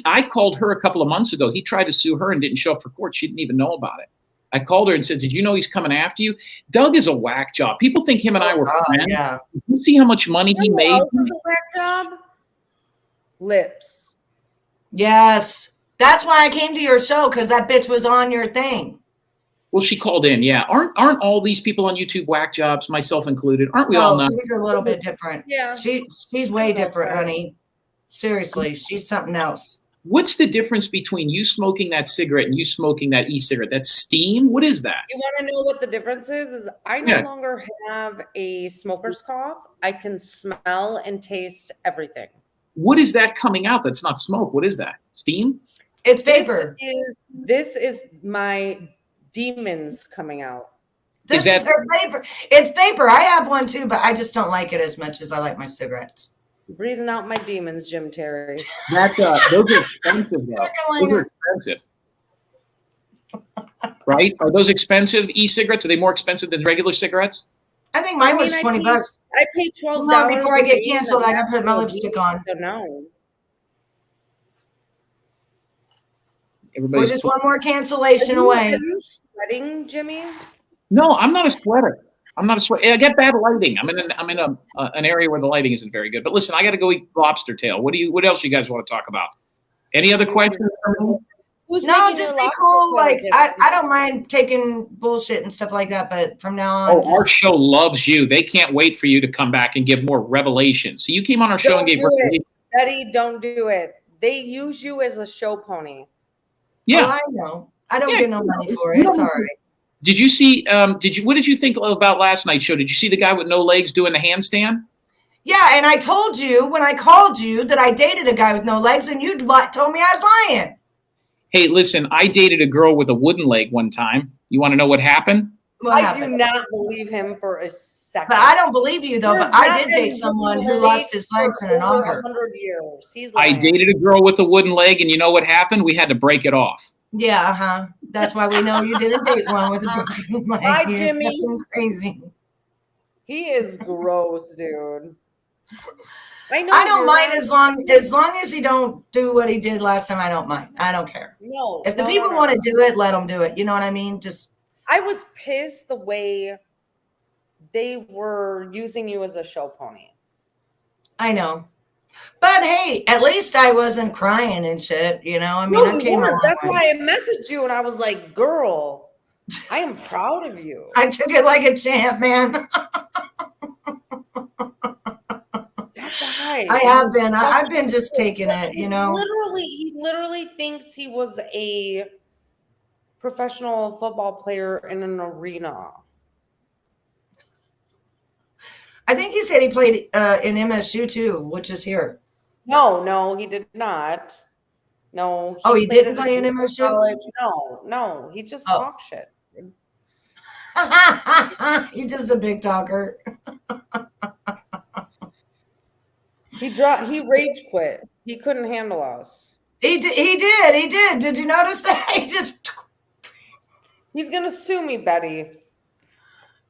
I called her a couple of months ago. He tried to sue her and didn't show up for court. She didn't even know about it. I called her and said, did you know he's coming after you? Doug is a whack job. People think him and I were friends. Yeah. You see how much money he made? Else is a whack job? Lips. Yes. That's why I came to your show, because that bitch was on your thing. Well, she called in, yeah. Aren't all these people on YouTube whack jobs, myself included? Aren't we all nuts? She's a little bit different. Yeah. She's way different, honey. Seriously, she's something else. What's the difference between you smoking that cigarette and you smoking that e-cigarette? That's steam? What is that? You want to know what the difference is? I no longer have a smoker's cough. I can smell and taste everything. What is that coming out that's not smoke? What is that? Steam? It's vapor. This is my demons coming out. This is her vapor. It's vapor. I have one too, but I just don't like it as much as I like my cigarettes. Breathing out my demons, Jim Terry. Those are expensive, though. Those are expensive. Right? Are those expensive e-cigarettes? Are they more expensive than regular cigarettes? I think mine was $20. I paid $12 before I get canceled. I gotta put my lipstick on. No. We're just one more cancellation away. Are you sweating, Jimmy? No, I'm not a sweater. I'm not a sweater. I get bad lighting. I'm in an area where the lighting isn't very good. But listen, I got to go eat lobster tail. What else you guys want to talk about? Any other questions for me? No, just be cool. Like I don't mind taking bullshit and stuff like that, but from now on, our show loves you. They can't wait for you to come back and give more revelations. So you came on our show and gave revelations. Betty, don't do it. They use you as a show pony. Yeah, I know. I don't get no money for it. It's all right. Did you see? What did you think about last night's show? Did you see the guy with no legs doing the handstand? Yeah, and I told you when I called you that I dated a guy with no legs, and you told me I was lying. Hey, listen, I dated a girl with a wooden leg one time. You want to know what happened? What I happened? do not believe him for a second. But I don't believe you though. There's But I not did been date someone wooden who lost legs his legs in an for over auger. 100 years. He's I lying. dated a girl with a wooden leg, and you know what happened? We had to break it off. Yeah, That's why we know you didn't date one with a broken leg. Bye, You're Jimmy. fucking crazy. He is gross, dude. I know I don't you're mind not- as long as he don't do what he did last time. I don't mind. I don't care. No. If the no, people no. want to do it, let them do it. You know what I mean? Just I was pissed the way they were using you as a show pony. I know. But hey, at least I wasn't crying and shit. You know, I mean, No, I you came a weren't. long That's way. why I messaged you and I was like, girl, I am proud of you. I took it like a champ, man. Why? I have been. I've been just taking it, you know. He literally thinks he was a professional football player in an arena. I think he said he played in MSU too, which is here. No, he did not. No. Oh, he played didn't at a play in junior MSU? college. No. He just Oh. talked shit. He's just a big talker. He rage quit. He couldn't handle us. He did. Did you notice that? He's gonna sue me, Betty.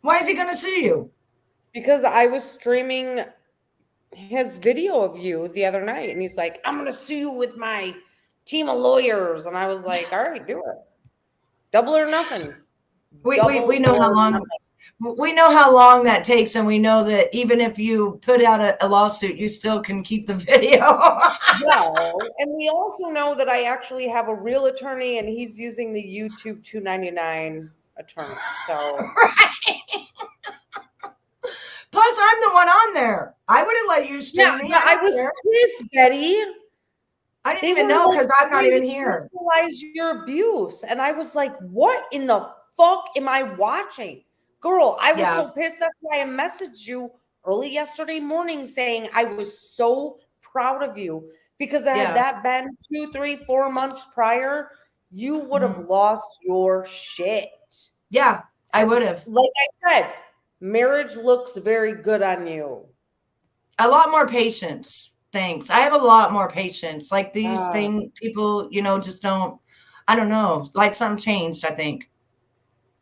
Why is he gonna sue you? Because I was streaming his video of you the other night, and he's like, I'm gonna sue you with my team of lawyers. And I was like, all right, do it. Double or nothing. We know how long we know how long that takes, and we know that even if you put out a lawsuit, you still can keep the video. Well, and we also know that I actually have a real attorney, and he's using the YouTube $2.99 attorney. So Right. Plus, I'm the one on there. I would have let you stream me. I was pissed, Betty. I didn't even know because I'm not even here. Realize your abuse, and I was like, "What in the fuck am I watching, girl?" I was so pissed. That's why I messaged you early yesterday morning saying I was so proud of you because had that been 2, 3, 4 months prior, you would have lost your shit. Yeah, I would have. Like I said, marriage looks very good on you. A lot more patience. Thanks. I have a lot more patience. Like these things, people, you know, just don't, I don't know, like something changed, I think.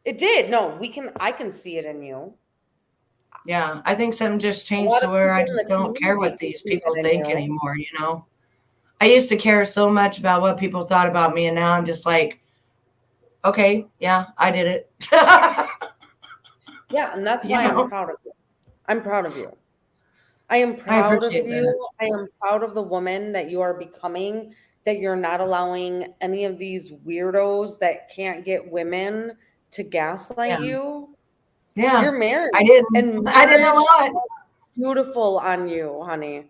It did. No, I can see it in you. Yeah, I think something just changed to where I just don't care what these people think anymore, you know? I used to care so much about what people thought about me, and now I'm just like, okay, yeah, I did it. Yeah, and that's why I'm proud of you. I'm proud of you. I am proud of you. That. I am proud of the woman that you are becoming, that you're not allowing any of these weirdos that can't get women to gaslight you. Yeah. You're married. I didn't. And I didn't know what. Beautiful on you, honey.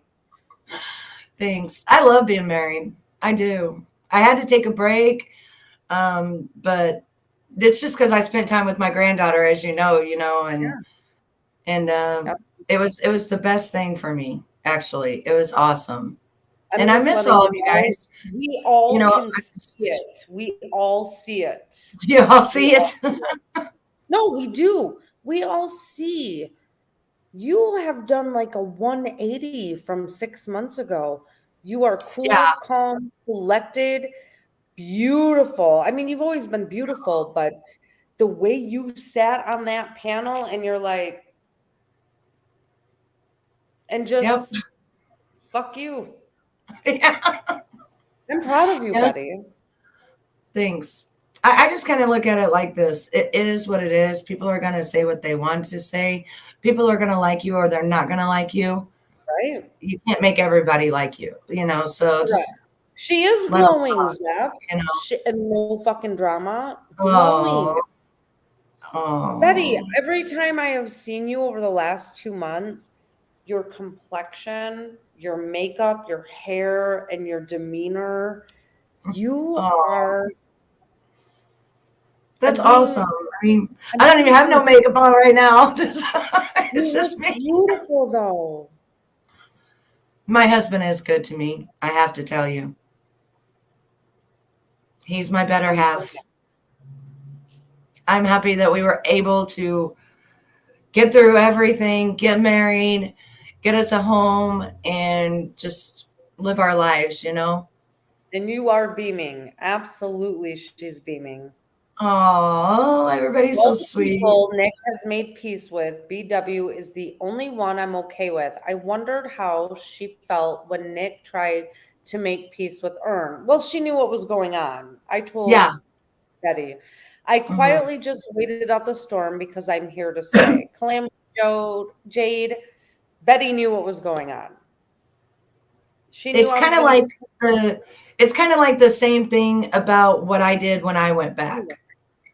Thanks. I love being married. I do. I had to take a break, but it's just because I spent time with my granddaughter, as you know, and it was the best thing for me. Actually, it was awesome, and I miss all of you guys. We all can see it. We all see it. You all see it. No, we do. We all see. You have done like a 180 from 6 months ago. You are cool, calm, collected, beautiful. I mean, you've always been beautiful, but the way you sat on that panel and you're like, and just fuck you. Yeah. I'm proud of you, Betty. Thanks. I just kind of look at it like this. It is what it is. People are going to say what they want to say. People are going to like you or they're not going to like you. Right. You can't make everybody like you, so just. She is glowing, Zep. And no fucking drama. Glowing. Oh. Betty, every time I have seen you over the last 2 months, your complexion, your makeup, your hair, and your demeanor, you are. That's awesome. I mean, I don't even have no makeup on right now. It's just me. Beautiful, though. My husband is good to me. I have to tell you. He's my better half. I'm happy that we were able to get through everything, get married, get us a home, and just live our lives, you know? And you are beaming. Absolutely, she's beaming. Oh, everybody's so All the sweet. people Nick has made peace with, BW is the only one I'm okay with. I wondered how she felt when Nick tried to make peace with Ern. Well, she knew what was going on. I told Yeah. Betty. I Mhm. quietly just waited out the storm because I'm here to stay. Calamity Jade, Betty knew what was going on. She knew It's I was kind of going like it's kind of like the same thing about what I did when I went back.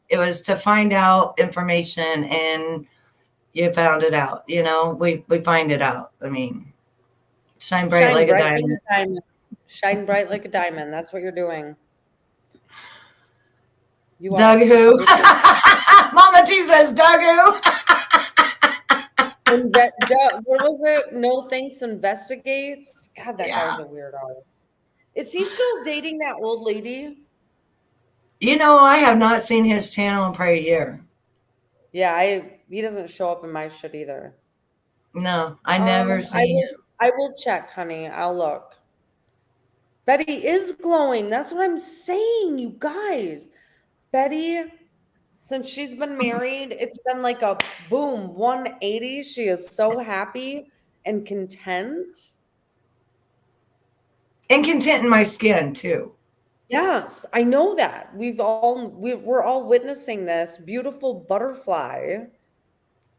It was to find out information, and you found it out. You know, we find it out. I mean, shine bright like a diamond. diamond. Shine bright like a diamond. That's what you're doing. You Doug are. who? Mama T says Doug who? What was it? No thanks investigates. God, that Yeah. guy's a weirdo. Is he still dating that old lady? You know, I have not seen his channel in probably a year. Yeah, he doesn't show up in my shit either. No, I never I seen him. will check, honey. I'll look. Betty is glowing. That's what I'm saying, you guys. Betty, since she's been married, it's been like a boom 180. She is so happy and content. And content in my skin too. Yes, I know that. We're all witnessing this beautiful butterfly.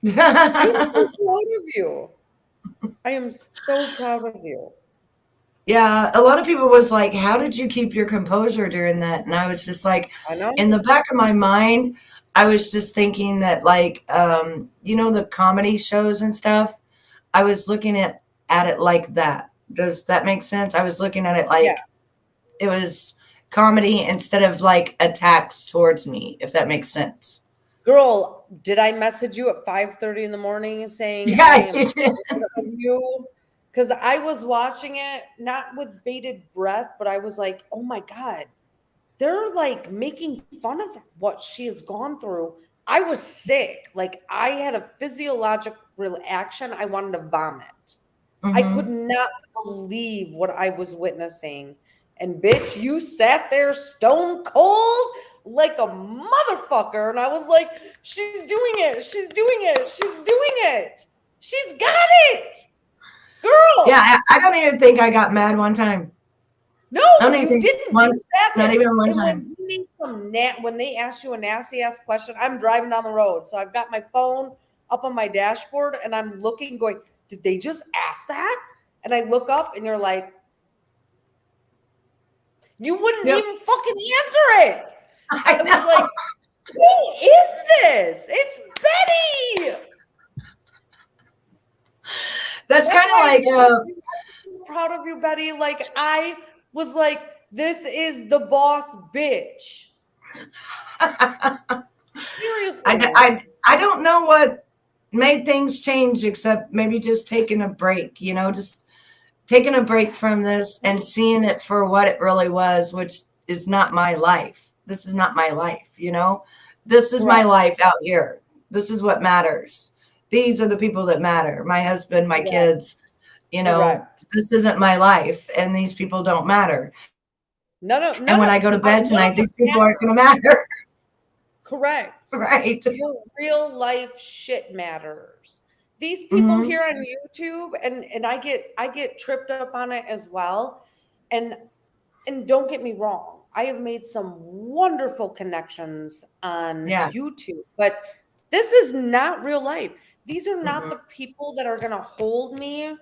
I am so proud of you. I am so proud of you. Yeah, a lot of people was like, "How did you keep your composure during that?" And I was just like, I know. in the back of my mind, I was just thinking that, like, you know, the comedy shows and stuff. I was looking at it like that. Does that make sense? I was looking at it like Yeah. it was comedy instead of like attacks towards me, if that makes sense. Girl, did I message you at 5:30 in the morning saying I Yeah, am you did. proud of you? Because I was watching it not with bated breath, but I was like, oh my God, they're like making fun of what she has gone through. I was sick. Like I had a physiological reaction. I wanted to vomit. I could Mhm. not believe what I was witnessing. And bitch, you sat there stone cold like a motherfucker. And I was like, she's doing it. She's doing it. She's doing it. She's got it. Girl. Yeah, I don't even think I got mad one time. No, I don't even you think didn't. one, You sat there. not even one And when time. you made when they asked you a nasty ass question, I'm driving down the road. So I've got my phone up on my dashboard and I'm looking, going, did they just ask that? And I look up and you're like, you wouldn't Yep. even fucking answer it. I I know. was like, who is this? It's Betty. That's kind why of like I'm so proud of you, Betty. Like I was like, this is the boss bitch. Seriously. I don't know what made things change except maybe just taking a break, you know, just taking a break from this and seeing it for what it really was, which is not my life. This is not my life, you know. This is my Correct. life out here. This is what matters. These are the people that matter. My husband, my Correct. kids, you know, Correct. this isn't my life and these people don't matter. No. And when I go to bed None tonight, of these us people aren't matter. going to matter. Correct. Right. Your real life shit matters. These people here on YouTube, and I get tripped up on it as well. And don't get me wrong, I have made some wonderful connections on Yeah. YouTube, but this is not real life. These are not the people that are gonna hold me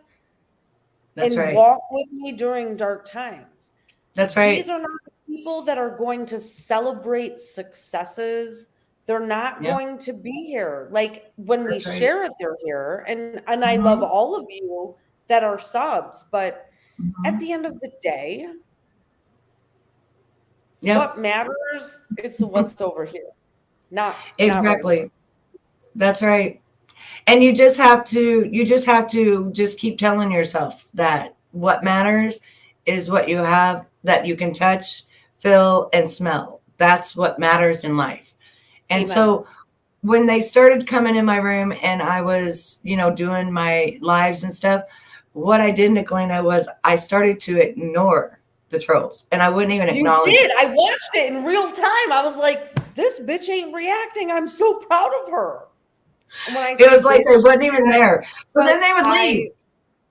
That's and right. walk with me during dark times. That's right. These are not the people that are going to celebrate successes. They're not Yep. going to be here. Like when we That's right. share it, they're here. And I love all of you that are subs, but at the end of the day, Yep. what matters is what's over here. Not Exactly. Not right That's right. And you just have to just keep telling yourself that what matters is what you have that you can touch, feel, and smell. That's what matters in life. And Amen. so when they started coming in my room and I was, doing my lives and stuff, what I did, Nicolina, was I started to ignore the trolls and I wouldn't even You acknowledge did. it. I watched it in real time. I was like, this bitch ain't reacting. I'm so proud of her. And when I It was like they bitch, wasn't even there. So then they would leave.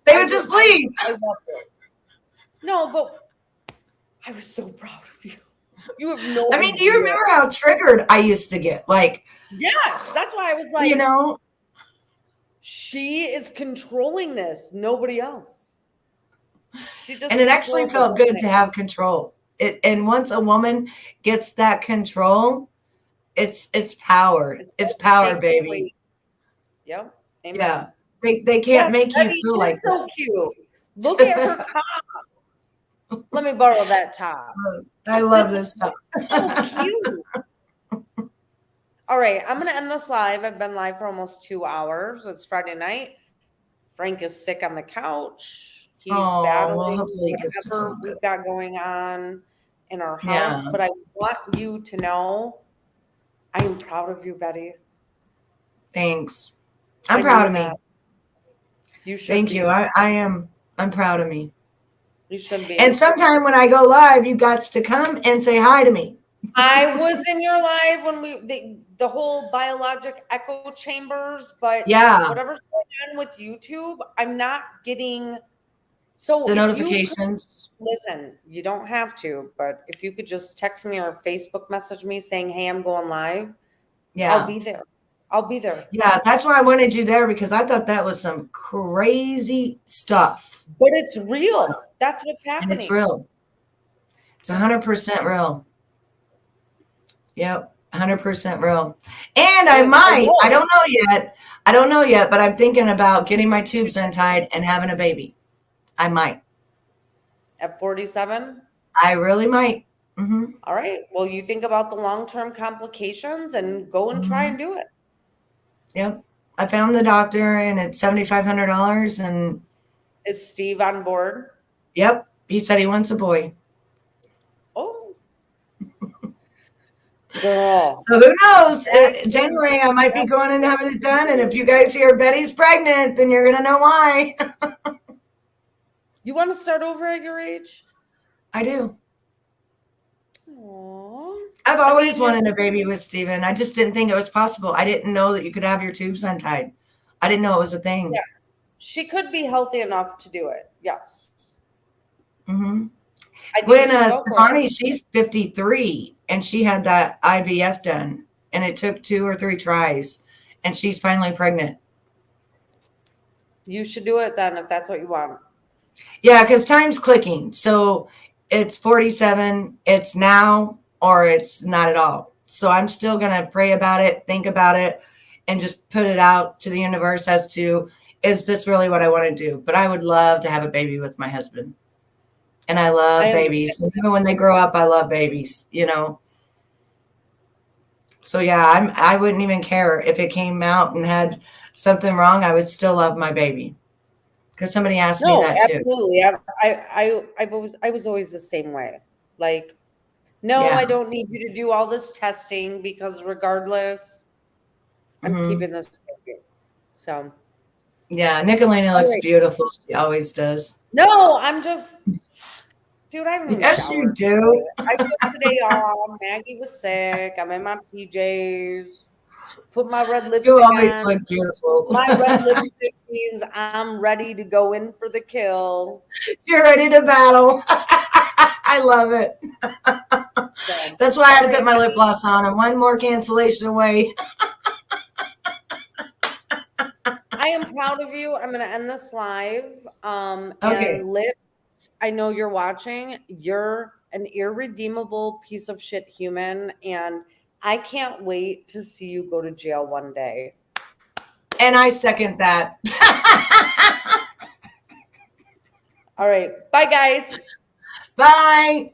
They would just leave. I loved it. No, but I was so proud of you. You have no idea. I mean, do you remember how triggered I used to get? Like, yes, that's why I was like, she is controlling this, nobody else. She just and it actually felt good to have control. And once a woman gets that control, it's power. It's power, baby. Yep. Amen. Yeah. They can't make you feel like so cute. Look at her top. Let me borrow that top. I love this stuff. So cute. All right, I'm gonna end this live. I've been live for almost 2 hours. It's Friday night. Frank is sick on the couch. He's battling whatever we've got going on in our house. Yeah. But I want you to know I am proud of you, Betty. Thanks. I'm proud of me. You should Thank be. you. I am. I'm proud of me. You should be. And sometime when I go live, you got to come and say hi to me. I was in your live when the whole biologic echo chambers, but yeah, whatever's going on with YouTube, I'm not getting. So the notifications. Listen, you don't have to, but if you could just text me or Facebook message me saying, "Hey, I'm going live," yeah, I'll be there. I'll be there. Yeah, that's why I wanted you there because I thought that was some crazy stuff. But it's real. That's what's happening. And it's real. It's 100% real. Yep, 100% real. And I don't know yet, but I'm thinking about getting my tubes untied and having a baby. I might. At 47? I really might. Mm-hmm. All right. Well, you think about the long-term complications and go and try and do it. Yep. I found the doctor and it's $7,500 and. Is Steve on board? Yep. He said he wants a boy. Oh. Girl. So who knows? January, I might be going and having it done. And if you guys hear Betty's pregnant, then you're going to know why. You want to start over at your age? I do. Aww. I've always wanted a baby with Steven. I just didn't think it was possible. I didn't know that you could have your tubes untied. I didn't know it was a thing. Yeah. She could be healthy enough to do it. Yes. Mm-hmm. When Stefani, she's 53 and she had that IVF done and it took 2 or 3 tries and she's finally pregnant. You should do it then if that's what you want. Yeah, because time's clicking. So it's 47, it's now or it's not at all. So I'm still going to pray about it, think about it, and just put it out to the universe as to, is this really what I want to do? But I would love to have a baby with my husband. And I love babies. And even when they grow up, I love babies, So yeah, I wouldn't even care if it came out and had something wrong. I would still love my baby. Because somebody asked me that too. Absolutely. I was always the same way. Like, no, I don't need you to do all this testing because regardless, I'm keeping this baby. So yeah, Nicolina looks beautiful. She always does. No, I'm just dude, I haven't Yes, you do. I took today off. Maggie was sick. I'm in my PJs. Put my red lipstick on. You always look beautiful. My red lipstick means I'm ready to go in for the kill. You're ready to battle. I love it. That's why I had to put my lip gloss on. I'm one more cancellation away. I am proud of you. I'm going to end this live. Okay. And Lips, I know you're watching. You're an irredeemable piece of shit human. And I can't wait to see you go to jail one day. And I second that. All right. Bye, guys. Bye.